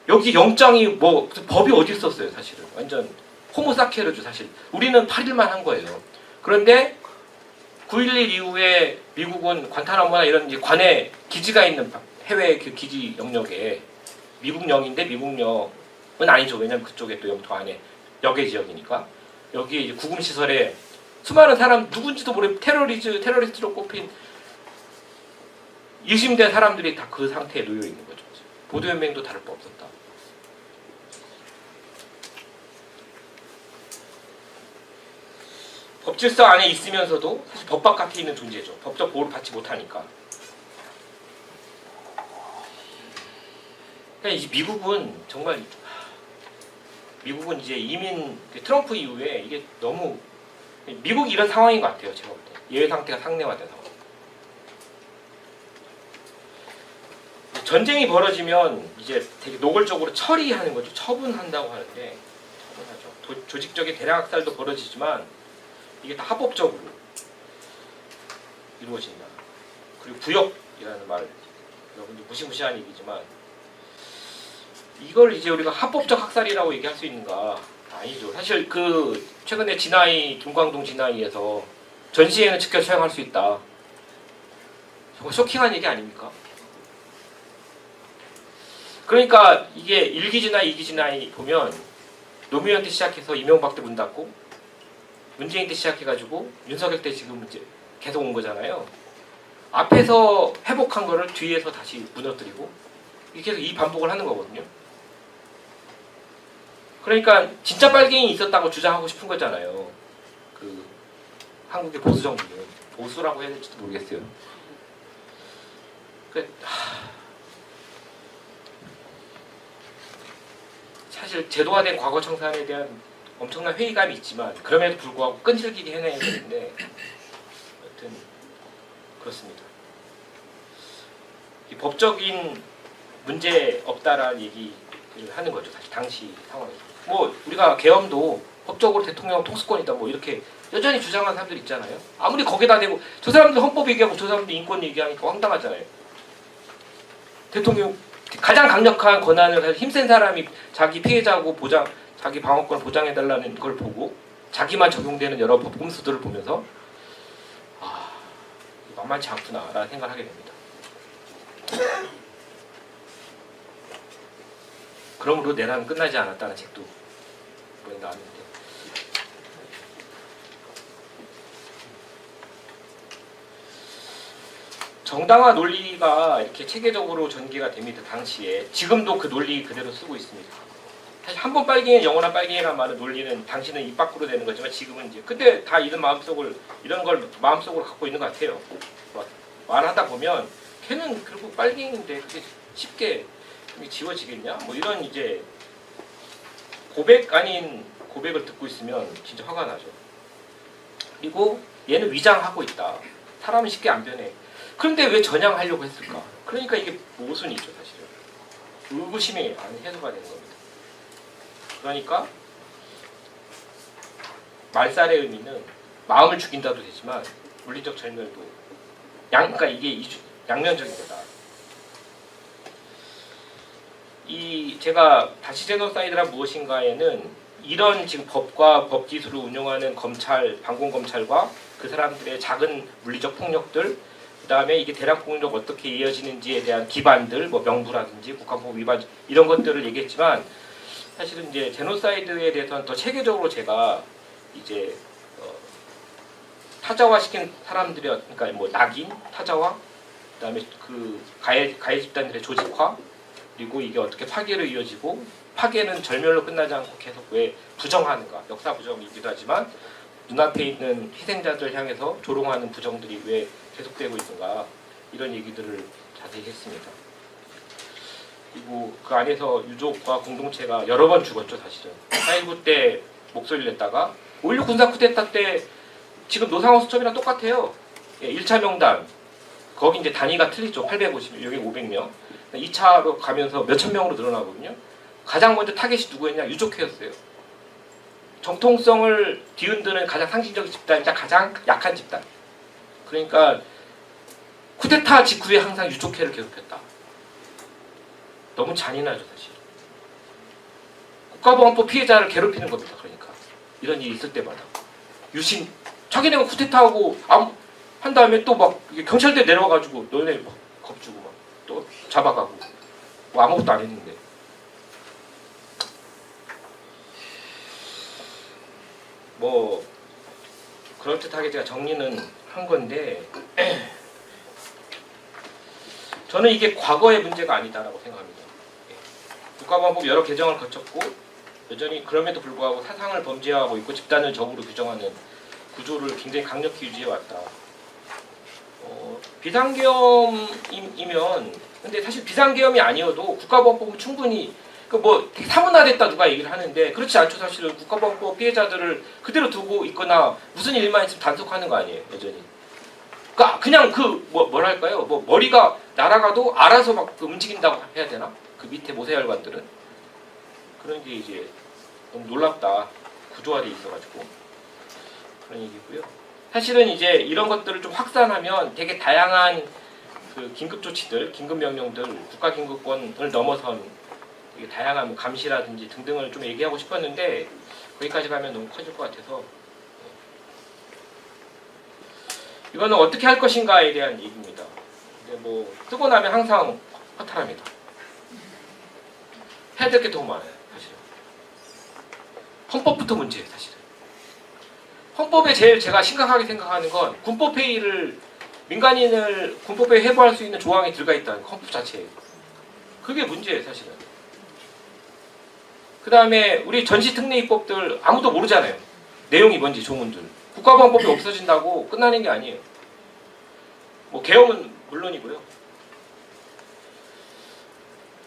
여기 영장이 뭐 법이 어디 있었어요. 사실은 완전 호모사케르죠. 사실 우리는 8일만 한 거예요. 그런데 9.11 이후에 미국은 관타나모나 이런 이제 관에 기지가 있는 해외 그 기지 영역에 미국령인데 미국령은 아니죠. 왜냐면 그쪽에 또 영토 안에 역의 지역이니까 여기에 이제 구금 시설에 수많은 사람 누군지도 모르는 테러리스트로 꼽힌 의심된 사람들이 다 그 상태에 놓여 있는 거죠. 보도연맹도 다를 바 없었다. 법질서 안에 있으면서도 사실 법 바깥에 있는 존재죠. 법적 보호를 받지 못하니까. 그러니까 이제 미국은 이제 이민 트럼프 이후에 이게 너무 미국이 이런 상황인 것 같아요. 제가 볼 때. 예외 상태가 상례화된 상황. 전쟁이 벌어지면 이제 되게 노골적으로 처리하는 거죠. 처분한다고 하는데 처분하죠. 조직적인 대량학살도 벌어지지만 이게 다 합법적으로 이루어진다. 그리고 구역이라는 말, 여러분들 무시무시한 얘기지만 이걸 이제 우리가 합법적 학살이라고 얘기할 수 있는가? 아니죠. 사실 최근에 김광동 진화위에서 전시회는 즉결 처형할 수 있다. 정말 쇼킹한 얘기 아닙니까? 그러니까 이게 1기지나 2기지나 보면 노무현 때 시작해서 이명박 때 문 닫고 문재인 때 시작해가지고 윤석열 때 지금 이제 계속 온 거잖아요. 앞에서 회복한 거를 뒤에서 다시 무너뜨리고 이렇게 계속 이 반복을 하는 거거든요. 그러니까 진짜 빨갱이 있었다고 주장하고 싶은 거잖아요. 그 한국의 보수 정부는 보수라고 해야 될지도 모르겠어요. 사실 제도화된 과거 청산에 대한 엄청난 회의감이 있지만 그럼에도 불구하고 끈질기게 해내야 되는데 여튼 그렇습니다. 이 법적인 문제 없다라는 얘기를 하는 거죠. 사실 당시 상황에서. 뭐 우리가 계엄도 법적으로 대통령 통수권이다 뭐 이렇게 여전히 주장하는 사람들 있잖아요. 아무리 거기다 대고 저 사람들 헌법 얘기하고 저 사람들 인권 얘기하니까 황당하잖아요. 대통령 가장 강력한 권한을 가지고 힘센 사람이 자기 피해자고 자기 방어권을 보장해달라는 걸 보고 자기만 적용되는 여러 법금수들을 보면서 만만치 않구나라는 생각을 하게 됩니다. 그러므로 내란은 끝나지 않았다는 책도 이번에 나왔는데 정당화 논리가 이렇게 체계적으로 전개가 됩니다. 당시에 지금도 그 논리 그대로 쓰고 있습니다. 사실 한 번 빨갱이 영원한 빨갱이라는 말은 논리는 당신은 입 밖으로 되는 거지만 지금은 이제 근데 다 이런 걸 마음속으로 갖고 있는 것 같아요. 말하다 보면 걔는 결국 빨갱이인데 그게 쉽게 지워지겠냐? 뭐 이런 이제 고백 아닌 고백을 듣고 있으면 진짜 화가 나죠. 그리고 얘는 위장하고 있다. 사람은 쉽게 안 변해. 그런데 왜 전향하려고 했을까? 그러니까 이게 모순이죠, 사실은. 의구심이 안 해소가 되는 겁니다. 그러니까 말살의 의미는 마음을 죽인다도 되지만 물리적 절멸도 그러니까 이게 양면적인 거다. 제가 다시 제노사이드란 무엇인가에는 이런 지금 법과 법 기술을 운용하는 검찰, 반공검찰과 그 사람들의 작은 물리적 폭력들 그다음에 이게 대량 폭력 어떻게 이어지는지에 대한 기반들, 뭐 명부라든지 국가법 위반 이런 것들을 얘기했지만 사실은 이제 제노사이드에 대해서는 더 체계적으로 제가 이제 타자화시킨 사람들이 그러니까 뭐 낙인, 타자화, 그다음에 그 가해 집단들의 조직화 그리고 이게 어떻게 파괴로 이어지고 파괴는 절멸로 끝나지 않고 계속 왜 부정하는가 역사 부정이기도 하지만 눈앞에 있는 희생자들 향해서 조롱하는 부정들이 왜 계속되고 있는가 이런 얘기들을 자세히 했습니다. 그리고 그 안에서 유족과 공동체가 여러 번 죽었죠 사실은. 4.19 때 목소리를 냈다가 5.16 군사 쿠데타 때 지금 노상호 수첩이랑 똑같아요. 1차 명단 거기 이제 단위가 틀리죠. 850명 여기 500명 2차로 가면서 몇천 명으로 늘어나거든요. 가장 먼저 타겟이 누구였냐? 유족회였어요. 정통성을 뒤흔드는 가장 상징적인 집단이자 가장 약한 집단. 그러니까 쿠데타 직후에 항상 유족회를 괴롭혔다. 너무 잔인하죠 사실. 국가보안법 피해자를 괴롭히는 겁니다. 그러니까 이런 일이 있을 때마다 유신 자기네가 쿠데타하고 한 다음에 또 막 경찰대 내려와가지고 너네 막 겁주고 막 또 잡아가고 뭐 아무것도 안 했는데 뭐 그럴듯하게 제가 정리는 한 건데 저는 이게 과거의 문제가 아니다라고 생각합니다. 국가보안법 여러 개정을 거쳤고 여전히 그럼에도 불구하고 사상을 범죄화하고 있고 집단을 적으로 규정하는 구조를 굉장히 강력히 유지해왔다. 비상계엄이면 근데 사실 비상계엄이 아니어도 국가보안법은 충분히 뭐 되게 사문화됐다 누가 얘기를 하는데 그렇지 않죠. 사실은 국가보안법 피해자들을 그대로 두고 있거나 무슨 일만 있으면 단속하는 거 아니에요 여전히. 그러니까 그냥 뭐랄까요 뭐 머리가 날아가도 알아서 막 움직인다고 해야 되나? 그 밑에 모세혈관들은 그런 게 이제 너무 놀랍다 구조화돼 있어가지고 그런 얘기고요. 사실은 이제 이런 것들을 좀 확산하면 되게 다양한 그 긴급 조치들, 긴급 명령들, 국가 긴급권을 넘어선 되게 다양한 감시라든지 등등을 좀 얘기하고 싶었는데 거기까지 가면 너무 커질 것 같아서 이거는 어떻게 할 것인가에 대한 얘기입니다. 근데 뭐 쓰고 나면 항상 허탈합니다. 해야 될 게 더 많아요. 사실은. 헌법부터 문제예요. 사실은. 헌법에 제일 제가 심각하게 생각하는 건 군법회의를 민간인을 군법회의 회부할 수 있는 조항이 들어가 있다는 거, 헌법 자체에. 그게 문제예요. 사실은. 그 다음에 우리 전시특례입법들 아무도 모르잖아요. 내용이 뭔지 조문들. 국가보안법이 없어진다고 끝나는 게 아니에요. 뭐 개헌은 물론이고요.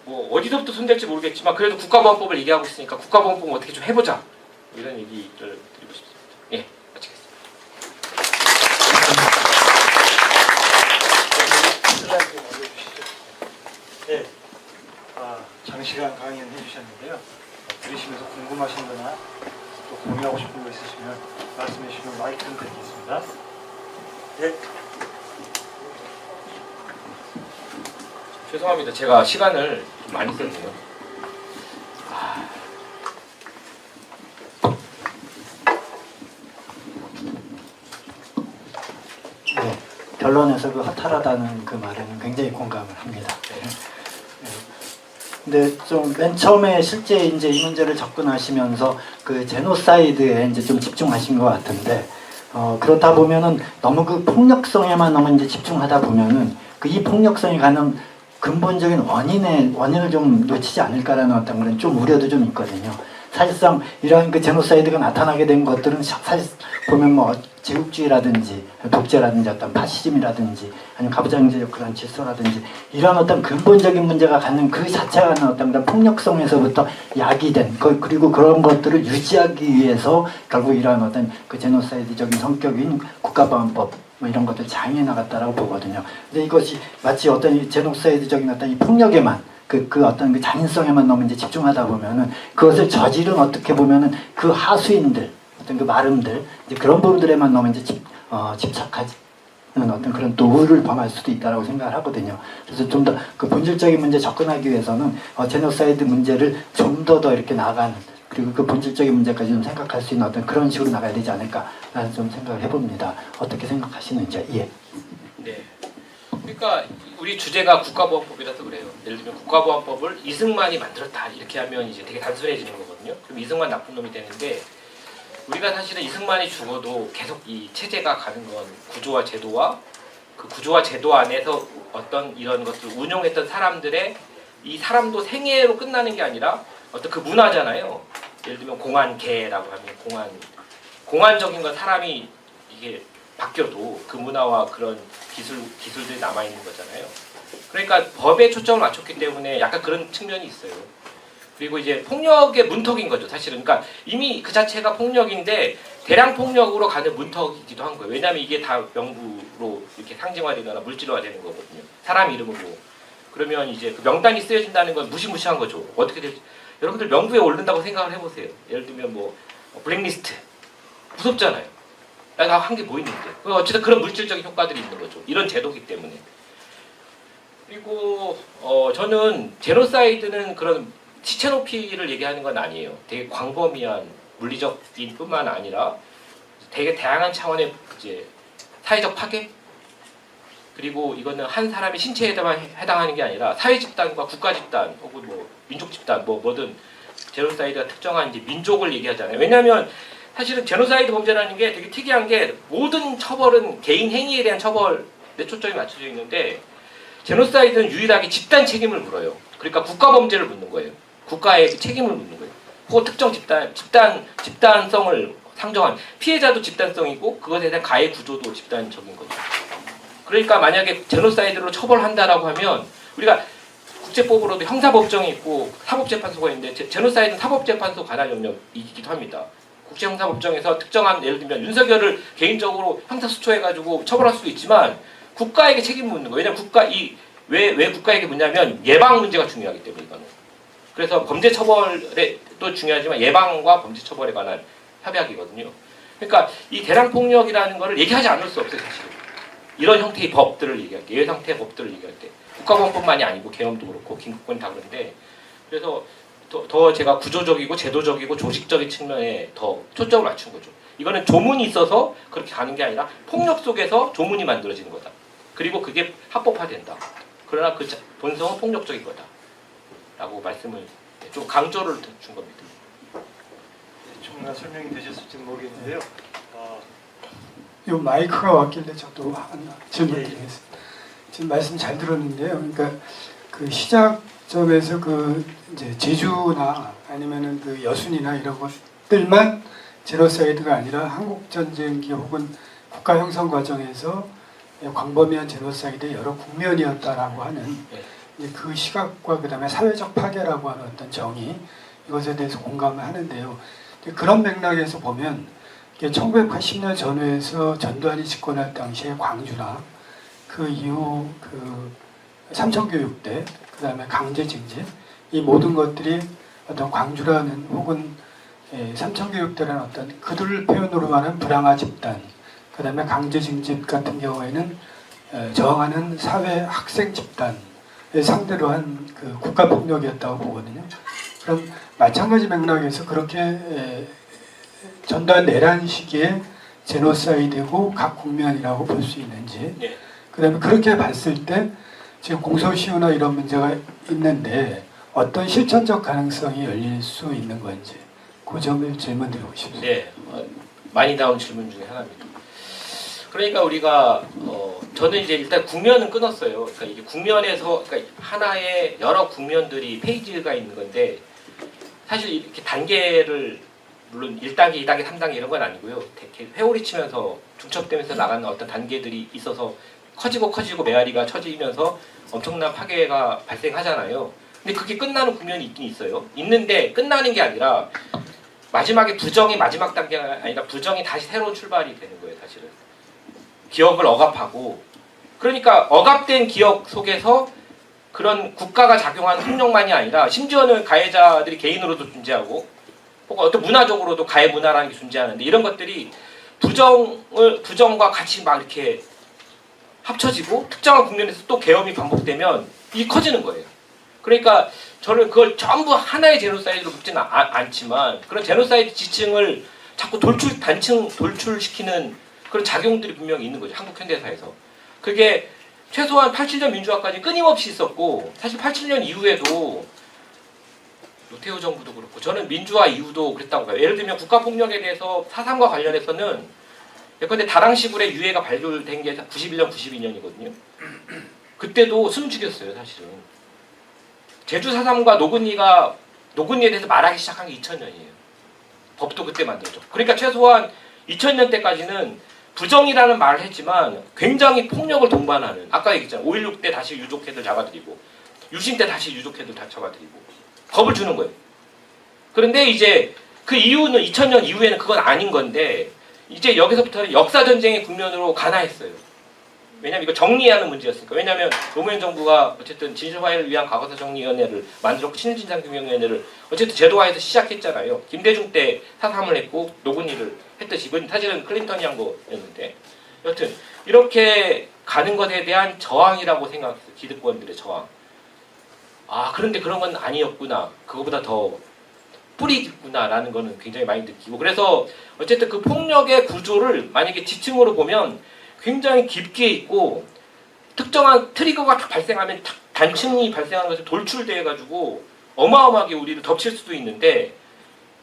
뭐 어디서부터 손댈지 모르겠지만 그래도 국가보안법을 얘기하고 있으니까 국가보안법 어떻게 좀 해보자. 이런 얘기를 드리고 싶습니다. 예, 마치겠습니다. 슬라이드 좀 올려주시죠. 네, 장시간 강의를 해주셨는데요. 들으시면서 궁금하신 거나 또 공유하고 싶은 거 있으시면 말씀해 주시면 마이크 좀 드리겠습니다. 네. 죄송합니다. 제가 시간을 좀 많이 썼네요. 네, 결론에서 그 허탈하다는 그 말에는 굉장히 공감을 합니다. 근데 좀 맨 처음에 실제 이제 이 문제를 접근하시면서 그 제노사이드에 이제 좀 집중하신 것 같은데 그렇다 보면은 너무 그 폭력성에만 너무 이제 집중하다 보면은 그 이 폭력성이 가는 근본적인 원인을 좀 놓치지 않을까라는 어떤 그런 좀 우려도 좀 있거든요. 사실상 이러한 그 제노사이드가 나타나게 된 것들은 사실 보면 뭐 제국주의라든지 독재라든지 어떤 파시즘이라든지 아니면 가부장제적 그런 질서라든지 이런 어떤 근본적인 문제가 갖는 그 자체가 갖는 어떤 그런 폭력성에서부터 야기된 그리고 그런 것들을 유지하기 위해서 결국 이러한 어떤 그 제노사이드적인 성격인 국가보안법 뭐 이런 것들 장애 나갔다라고 보거든요. 근데 이것이 마치 어떤 이 제노사이드적인 어떤 이 폭력에만 그 어떤 그 잔인성에만 너무 이제 집중하다 보면은 그것을 저지른 어떻게 보면은 그 하수인들 어떤 그 마름들 이제 그런 부분들에만 너무 이제 집착하지 어떤 그런 또 우를 범할 수도 있다라고 생각을 하거든요. 그래서 좀 더 그 본질적인 문제 접근하기 위해서는 제노사이드 문제를 좀 더 이렇게 나가는 그리고 그 본질적인 문제까지 좀 생각할 수 있는 어떤 그런 식으로 나가야 되지 않을까라는 좀 생각을 해봅니다. 어떻게 생각하시는지. 예. 네. 그러니까 우리 주제가 국가보안법이라서 그래요. 예를 들면 국가보안법을 이승만이 만들었다 이렇게 하면 이제 되게 단순해지는 거거든요. 그럼 이승만 나쁜 놈이 되는데 우리가 사실은 이승만이 죽어도 계속 이 체제가 가는 건 구조와 제도와 그 구조와 제도 안에서 어떤 이런 것들을 운용했던 사람들의 이 사람도 생애로 끝나는 게 아니라 어떤 그 문화잖아요. 예를 들면 공안계라고 하면 공안적인 건 사람이 이게 바뀌어도 그 문화와 그런 기술들이 남아 있는 거잖아요. 그러니까 법에 초점을 맞췄기 때문에 약간 그런 측면이 있어요. 그리고 이제 폭력의 문턱인 거죠, 사실은. 그러니까 이미 그 자체가 폭력인데 대량 폭력으로 가는 문턱이기도 한 거예요. 왜냐하면 이게 다 명부로 이렇게 상징화되거나 물질화되는 거거든요. 사람 이름으로. 그러면 이제 그 명단이 쓰여진다는 건 무시무시한 거죠. 어떻게 될지. 여러분들 명부에 오른다고 생각을 해보세요. 예를 들면 뭐 블랙리스트 무섭잖아요. 내가 한 게 뭐 있는데. 어쨌든 그런 물질적인 효과들이 있는 거죠. 이런 제도기 때문에. 그리고 저는 제노사이드는 그런 시체 높이를 얘기하는 건 아니에요. 되게 광범위한 물리적인 뿐만 아니라 되게 다양한 차원의 이제 사회적 파괴 그리고 이거는 한 사람의 신체에만 해당하는 게 아니라 사회 집단과 국가 집단 혹은 뭐 민족 집단 뭐든 제노사이드가 특정한 이제 민족을 얘기하잖아요. 왜냐하면 사실은 제노사이드 범죄라는 게 되게 특이한 게 모든 처벌은 개인 행위에 대한 처벌에 초점이 맞춰져 있는데 제노사이드는 유일하게 집단 책임을 물어요. 그러니까 국가 범죄를 묻는 거예요. 국가의 책임을 묻는 거예요. 그 특정 집단성을 상정한 피해자도 집단성이고 그것에 대한 가해 구조도 집단적인 거죠. 그러니까 만약에 제노사이드로 처벌한다라고 하면 우리가 국제법으로도 형사법정이 있고 사법재판소가 있는데 제노사이드는 사법재판소 관할 영역이기도 합니다. 국제형사법정에서 특정한 예를 들면 윤석열을 개인적으로 형사수초해가지고 처벌할 수도 있지만 국가에게 책임을 묻는 거예요. 왜냐하면 왜 국가에게 묻냐면 예방 문제가 중요하기 때문에 이거는. 그래서 범죄 처벌에 또 중요하지만 예방과 범죄 처벌에 관한 협약이거든요. 그러니까 이 대량 폭력이라는 거를 얘기하지 않을 수 없어요, 사실. 이런 형태의 법들을 얘기할 때, 예외 형태의 법들을 얘기할 때, 국가보안법만이 아니고 계엄도 그렇고 긴급권 다 그런데 그래서 더 제가 구조적이고 제도적이고 조직적인 측면에 더 초점을 맞춘 거죠. 이거는 조문이 있어서 그렇게 가는 게 아니라 폭력 속에서 조문이 만들어지는 거다. 그리고 그게 합법화된다. 그러나 그 본성은 폭력적인 거다. 라고 말씀을 좀 강조를 준 겁니다. 충분한 설명이 되셨을지는 모르겠는데요. 이 마이크가 왔길래 저도 하나 질문 예. 드리겠습니다. 지금 말씀 잘 들었는데요. 그러니까 그 시작점에서 그 이제 제주나 아니면은 그 여순이나 이런 것들만 제노사이드가 아니라 한국 전쟁기 혹은 국가 형성 과정에서 광범위한 제노사이드의 여러 국면이었다라고 하는 이제 그 시각과 그다음에 사회적 파괴라고 하는 어떤 정의 이것에 대해서 공감을 하는데요. 그런 맥락에서 보면 1980년 전후에서 전두환이 집권할 당시에 광주나 그 이후 그 삼천교육 때 그다음에 강제징집 이 모든 것들이 어떤 광주라는 혹은 삼천교육 때라는 어떤 그들 표현으로 말하는 불황화 집단 그다음에 강제징집 같은 경우에는 저항하는 사회 학생 집단을 상대로 한 그 국가폭력이었다고 보거든요. 그럼 마찬가지 맥락에서 그렇게 전두환 내란 시기에 제노사이드고 각 국면이라고 볼 수 있는지 네. 그다음에 그렇게 봤을 때 지금 공소시효나 이런 문제가 있는데 어떤 실천적 가능성이 열릴 수 있는 건지 그 점을 질문드리고 싶습니다. 네, 많이 나온 질문 중에 하나입니다. 그러니까 우리가 저는 이제 일단 국면은 끊었어요. 그러니까 이게 국면에서 그러니까 하나의 여러 국면들이 페이지가 있는 건데 사실 이렇게 단계를 물론 1단계, 2단계, 3단계 이런 건 아니고요. 이렇게 회오리 치면서 중첩되면서 나가는 어떤 단계들이 있어서 커지고 메아리가 처지면서 엄청난 파괴가 발생하잖아요. 근데 그게 끝나는 국면이 있긴 있어요. 있는데 끝나는 게 아니라 마지막에 부정이 마지막 단계가 아니라 부정이 다시 새로운 출발이 되는 거예요. 사실은. 기억을 억압하고 그러니까 억압된 기억 속에서 그런 국가가 작용하는 폭력만이 아니라 심지어는 가해자들이 개인으로도 존재하고 혹은 어떤 문화적으로도 가해 문화라는 게 존재하는데 이런 것들이 부정과 같이 막 이렇게 합쳐지고 특정한 국면에서 또 계엄이 반복되면 이게 커지는 거예요. 그러니까 저는 그걸 전부 하나의 제노사이드로 묶지는 않지만 그런 제노사이드 지층을 자꾸 돌출시키는 그런 작용들이 분명히 있는 거죠. 한국 현대사에서. 그게 최소한 87년 민주화까지 끊임없이 있었고 사실 87년 이후에도 노태우 정부도 그렇고 저는 민주화 이후도 그랬다고 봐요. 예를 들면 국가폭력에 대해서 사상과 관련해서는 예컨대 다랑시굴의 유해가 발굴된 게 91년, 92년이거든요. 그때도 숨 죽였어요, 사실은. 제주 4.3과 노근이에 대해서 말하기 시작한 게 2000년이에요. 법도 그때 만들었죠. 그러니까 최소한 2000년 때까지는 부정이라는 말을 했지만 굉장히 폭력을 동반하는 아까 얘기했잖아요. 5.16 때 다시 유족회들 잡아들이고 유신 때 다시 유족회들 다 잡아들이고 겁을 주는 거예요. 그런데 이제 그 이유는 2000년 이후에는 그건 아닌 건데 이제 여기서부터는 역사전쟁의 국면으로 가나했어요. 왜냐하면 이거 정리하는 문제였으니까. 왜냐하면 노무현 정부가 어쨌든 진실화해를 위한 과거사 정리위원회를 만들었고 친일진상규명위원회를 어쨌든 제도화해서 시작했잖아요. 김대중 때 사삼을 했고 노근이를 했듯이 이건 사실은 클린턴이 한 거였는데 여튼 이렇게 가는 것에 대한 저항이라고 생각했어요. 기득권들의 저항. 아 그런데 그런 건 아니었구나. 그거보다 더 뿌리겠구나라는 거는 굉장히 많이 느끼고 그래서 어쨌든 그 폭력의 구조를 만약에 지층으로 보면 굉장히 깊게 있고 특정한 트리거가 딱 발생하면 단층이 발생하는 것이 돌출돼가지고 어마어마하게 우리를 덮칠 수도 있는데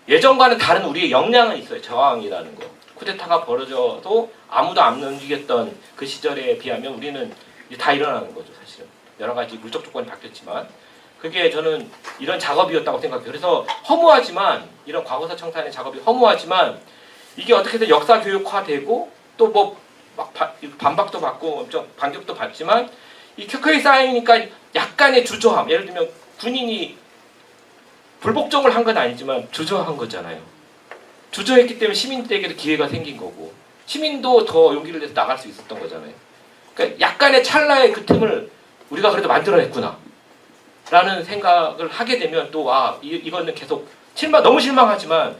예전과는 다른 우리의 역량은 있어요. 저항이라는 거. 쿠데타가 벌어져도 아무도 안 움직였던 그 시절에 비하면 우리는 이제 다 일어나는 거죠. 사실은. 여러 가지 물적 조건이 바뀌었지만 그게 저는 이런 작업이었다고 생각해요. 그래서 허무하지만 이런 과거사 청산의 작업이 허무하지만 이게 어떻게든 역사 교육화되고 또 뭐 막 반박도 받고 엄청 반격도 받지만 이 켜켜이 쌓이니까 약간의 주저함. 예를 들면 군인이 불복종을 한 건 아니지만 주저한 거잖아요. 주저했기 때문에 시민들에게도 기회가 생긴 거고 시민도 더 용기를 내서 나갈 수 있었던 거잖아요. 그러니까 약간의 찰나의 그 틈을 우리가 그래도 만들어냈구나 라는 생각을 하게 되면 또 이거는 계속 너무 실망하지만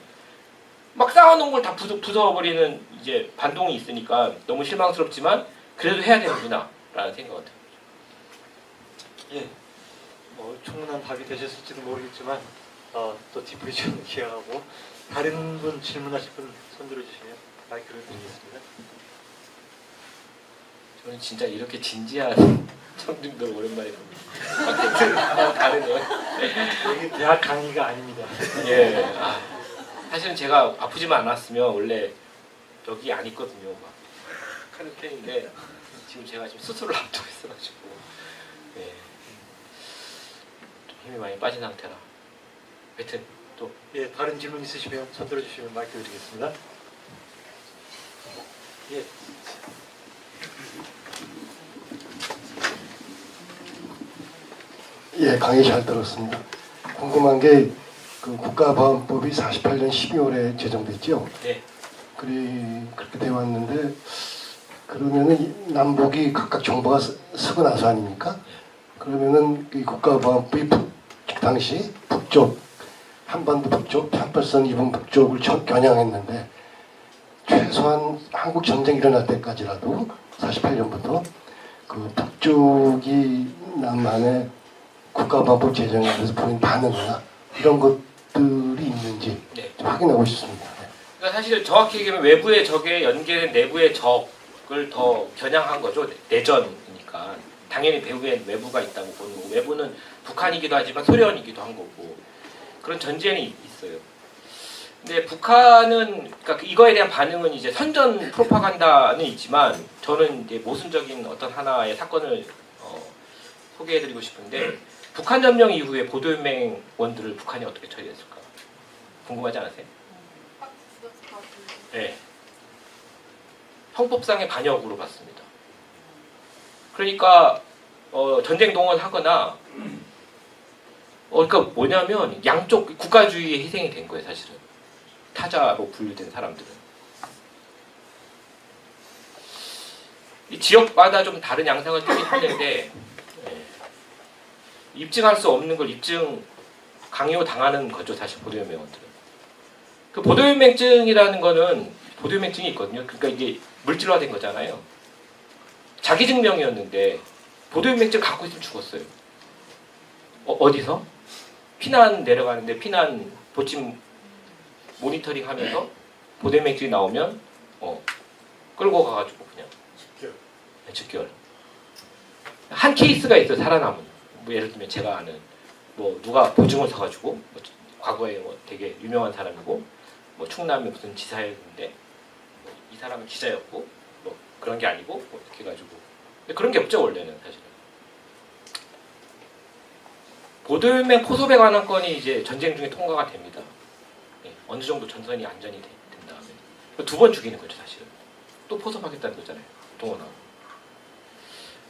막 쌓아놓은 걸 다 부숴버리는 이제 반동이 있으니까 너무 실망스럽지만 그래도 해야 되는구나 라는 생각을 듭니다. 예, 충분한 답이 되셨을지는 모르겠지만 또 뒷부분을 기억하고 다른 분 질문하실 분 손 들어주시면 마이크를 드리겠습니다. 저는 진짜 이렇게 진지한 청중들 오랜만에 봅니다. 다르네요. 여기 대학 강의가 아닙니다. 예. 사실은 제가 아프지만 않았으면 원래 여기 안 있거든요. 막 하는 편인데 지금 제가 지금 수술을 앞두고 있어가지고 예. 좀 힘이 많이 빠진 상태라. 하여튼 또 예, 다른 질문 있으시면 손 들어주시면 마이크 드리겠습니다. 예. 예, 강의 잘 들었습니다. 궁금한 게 그 국가보안법이 48년 12월에 제정됐죠. 네. 그렇게 되어 왔는데 그러면은 이 남북이 각각 정부가 쓰고 나서 아닙니까? 그러면은 이 국가보안법이 당시 북쪽 한반도 북쪽 편벌선 이분 북쪽을 겨냥했는데 최소한 한국 전쟁이 일어날 때까지라도 48년부터 그 북쪽이 남한의 국가보안법 제정에 대해서 보인 반응이나 이런 것들이 있는지 네. 좀 확인하고 싶습니다. 네. 그러니까 사실 정확히 얘기하면 외부의 적에 연계된 내부의 적을 더 겨냥한 거죠. 내전이니까 당연히 외부가 있다고 보는 거고 외부는 북한이기도 하지만 소련이기도 한 거고 그런 전쟁이 있어요. 근데 북한은 그러니까 이거에 대한 반응은 이제 선전 프로파간다는 있지만 저는 이제 모순적인 어떤 하나의 사건을 소개해드리고 싶은데 북한 점령 이후에 보도연맹원들을 북한이 어떻게 처리했을까 궁금하지 않으세요? 딱 죽였을 것 같은데. 네. 형법상의 반역으로 봤습니다. 그러니까 전쟁 동원하거나 그러니까 뭐냐면 양쪽 국가주의에 희생이 된 거예요, 사실은. 타자로 분류된 사람들은. 이 지역마다 좀 다른 양상을 띠긴 하는데 입증할 수 없는 걸 강요 당하는 거죠, 사실 보도연맹원들은. 그 보도연맹증이라는 거는 보도연맹증이 있거든요. 그러니까 이게 물질화된 거잖아요. 자기 증명이었는데 보도연맹증 갖고 있으면 죽었어요. 어디서? 피난 내려가는데 피난 보침 모니터링 하면서 보도연맹증이 나오면 끌고 가가지고 그냥 즉결. 한 케이스가 있어요, 살아남은. 뭐 예를 들면 제가 아는 뭐 누가 보증을 서가지고 뭐 과거에 뭐 되게 유명한 사람이고 뭐 충남의 무슨 지사였는데 뭐 이 사람은 기자였고 뭐 그런 게 아니고 뭐 이렇게 해가지고 근데 그런 게 없죠 원래는 사실은. 보도연맹 포섭에 관한 건이 이제 전쟁 중에 통과가 됩니다. 네, 어느 정도 전선이 안전이 된 다음에 2번 죽이는 거죠 사실은. 또 포섭하겠다는 거잖아요. 동원하고.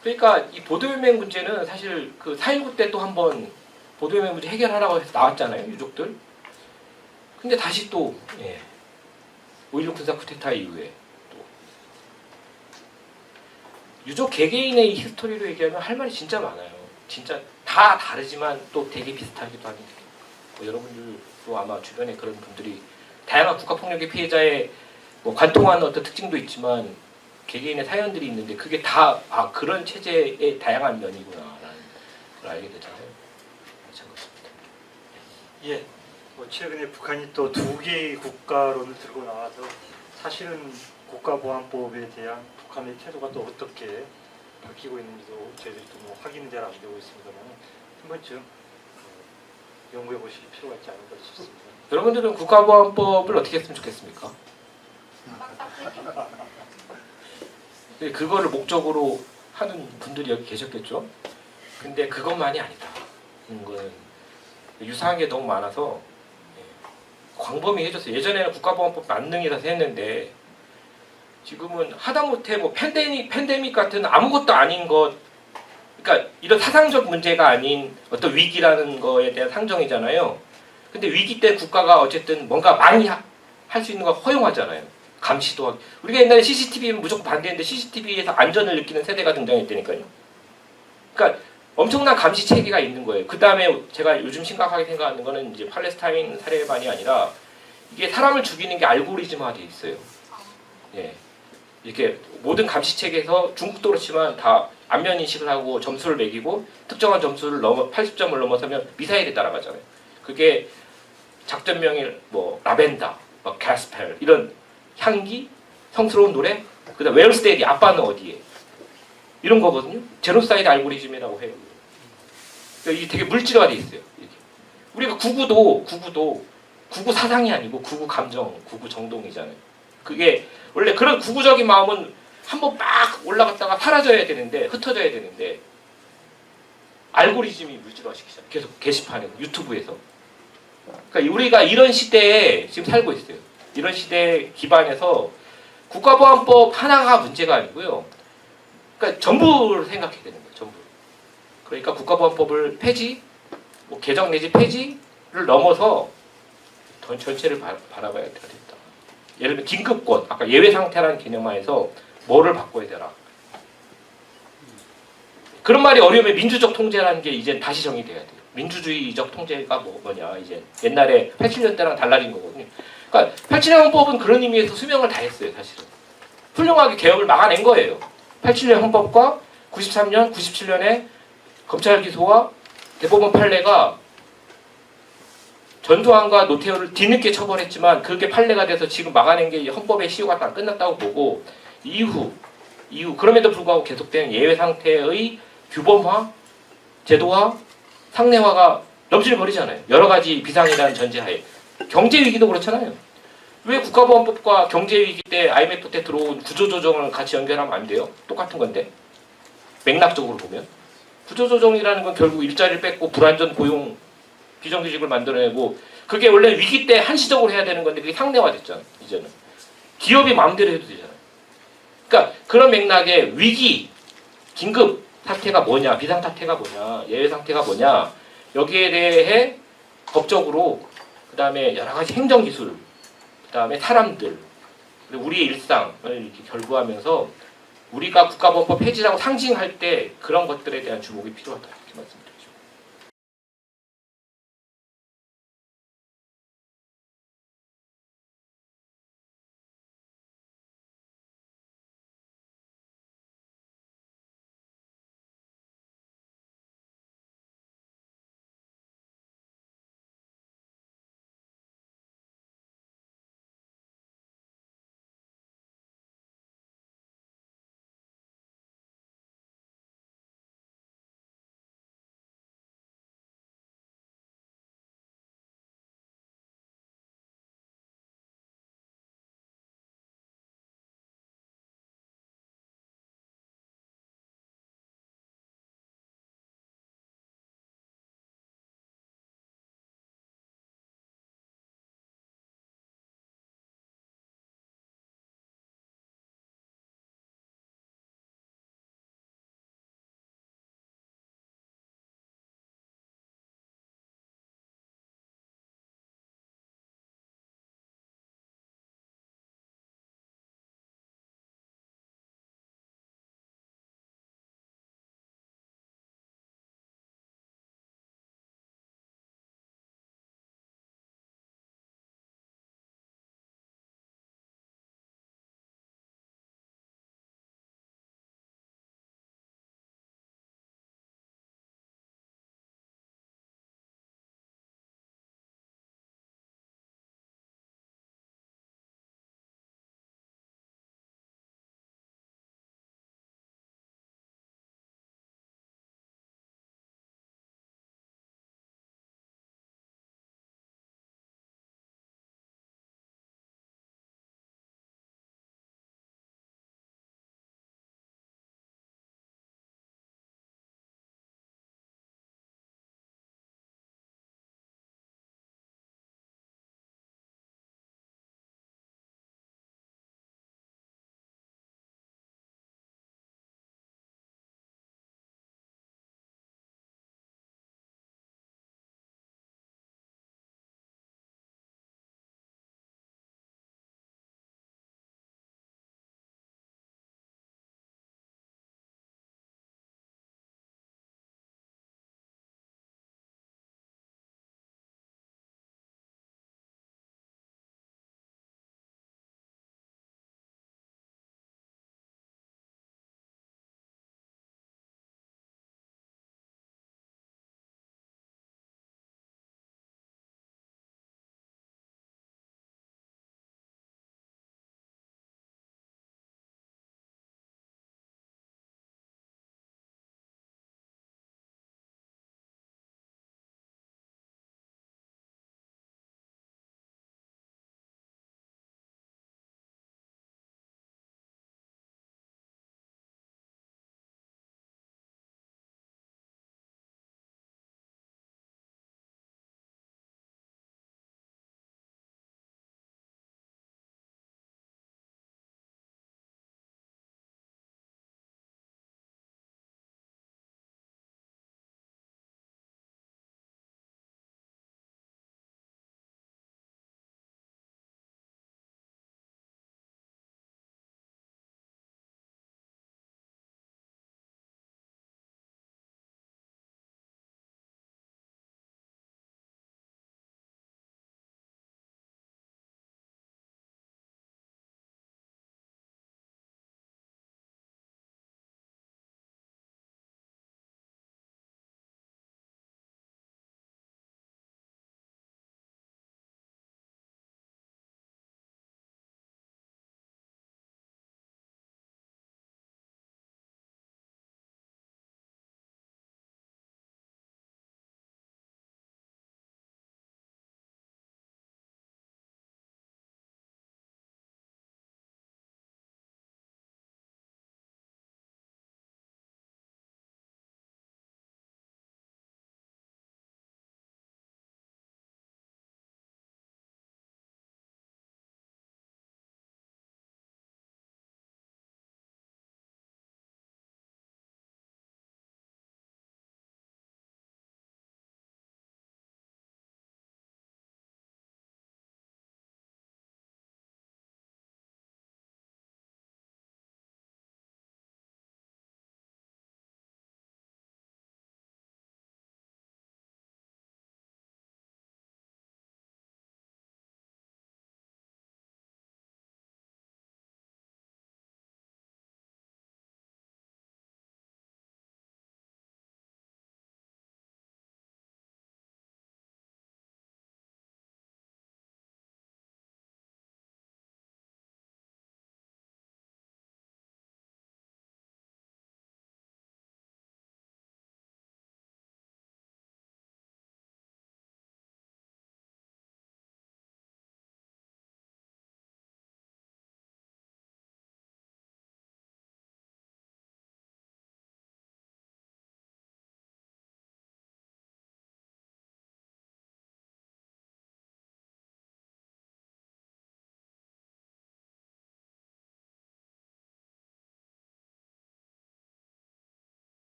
그러니까 이 보도연맹 문제는 사실 그 4.19 때 또 한번 보도연맹 문제 해결하라고 해서 나왔잖아요 유족들. 근데 다시 또 5.16 군사 쿠데타 이후에 또 유족 개개인의 히스토리로 얘기하면 할 말이 진짜 많아요. 진짜 다 다르지만 또 되게 비슷하기도 합니다. 여러분들도 아마 주변에 그런 분들이 다양한 국가폭력의 피해자의 뭐 관통하는 어떤 특징도 있지만 개개인의 사연들이 있는데 그게 다 그런 체제의 다양한 면이구나라는 걸 알게 되잖아요. 마찬가지입니다. 예. 뭐 최근에 북한이 또 2개의 국가론을 들고 나와서 사실은 국가보안법에 대한 북한의 태도가 또 어떻게 바뀌고 있는지도 저희들이 또 뭐 확인이 잘 안 되고 있습니다만 한 번쯤 연구해 보실 필요가 있지 않을까 싶습니다. 여러분들은 국가보안법을 어떻게 했으면 좋겠습니까? 네, 그거를 목적으로 하는 분들이 여기 계셨겠죠. 근데 그것만이 아니다. 이거는 유사한 게 너무 많아서 광범위해졌어요. 예전에는 국가보안법 만능이라서 했는데 지금은 하다못해 뭐 팬데믹 같은 아무것도 아닌 것, 그러니까 이런 사상적 문제가 아닌 어떤 위기라는 거에 대한 상정이잖아요. 근데 위기 때 국가가 어쨌든 뭔가 많이 할 수 있는 걸 허용하잖아요. 감시도 하고. 우리가 옛날에 CCTV는 무조건 반대했는데 CCTV에서 안전을 느끼는 세대가 등장했다니까요. 그러니까 엄청난 감시 체계가 있는 거예요. 그 다음에 제가 요즘 심각하게 생각하는 거는 이제 팔레스타인 살해만이 아니라 이게 사람을 죽이는 게 알고리즘화돼 있어요. 예. 이렇게 모든 감시 체계에서 중국도로 치면 다 안면 인식을 하고 점수를 매기고 특정한 점수를 80점을 넘어서면 미사일이 따라가잖아요. 그게 작전명이 뭐 라벤더, 뭐 가스펠 이런 향기, 성스러운 노래, 그다음 웨얼스테디 아빠는 어디에? 이런 거거든요. 제노사이드 알고리즘이라고 해요. 그러니까 이게 되게 물질화돼 있어요. 이렇게. 우리가 구구 사상이 아니고 구구 감정, 구구 정동이잖아요. 그게 원래 그런 구구적인 마음은 한번 막 올라갔다가 사라져야 되는데, 흩어져야 되는데 알고리즘이 물질화시키잖아요. 계속 게시판에, 유튜브에서. 그러니까 우리가 이런 시대에 지금 살고 있어요. 이런 시대 기반에서 국가보안법 하나가 문제가 아니고요. 그러니까 전부를 생각해야 되는 거예요. 전부. 그러니까 국가보안법을 폐지, 뭐 개정 내지 폐지를 넘어서 전체를 바라봐야 되겠다. 예를 들면 긴급권, 아까 예외 상태라는 개념하에서 뭐를 바꿔야 되나. 그런 말이 어려우면 민주적 통제라는 게 이제 다시 정의돼야 돼요. 민주주의적 통제가 뭐냐. 이제 옛날에 87년대랑 달라진 거거든요. 그러니까 87년 헌법은 그런 의미에서 수명을 다했어요. 사실은. 훌륭하게 개혁을 막아낸 거예요. 87년 헌법과 93년, 97년에 검찰 기소와 대법원 판례가 전두환과 노태우를 뒤늦게 처벌했지만 그렇게 판례가 돼서 지금 막아낸 게 헌법의 시효가 다 끝났다고 보고 이후 그럼에도 불구하고 계속되는 예외 상태의 규범화, 제도화, 상례화가 넘실거리잖아요. 여러 가지 비상이라는 전제하에. 경제 위기도 그렇잖아요. 왜 국가보안법과 경제 위기 때 IMF 때 들어온 구조조정을 같이 연결하면 안 돼요? 똑같은 건데. 맥락적으로 보면. 구조조정이라는 건 결국 일자리를 뺏고 불안전 고용 비정규직을 만들어내고 그게 원래 위기 때 한시적으로 해야 되는 건데 그게 상례화됐잖아요. 이제는. 기업이 마음대로 해도 되잖아요. 그러니까 그런 맥락의 위기, 긴급 사태가 뭐냐, 비상사태가 뭐냐, 예외 상태가 뭐냐 여기에 대해 법적으로 그 다음에 여러 가지 행정기술 그 다음에 사람들 그리고 우리의 일상을 이렇게 결부하면서 우리가 국가보안법 폐지라고 상징할 때 그런 것들에 대한 주목이 필요하다 이렇게 말씀드립니다.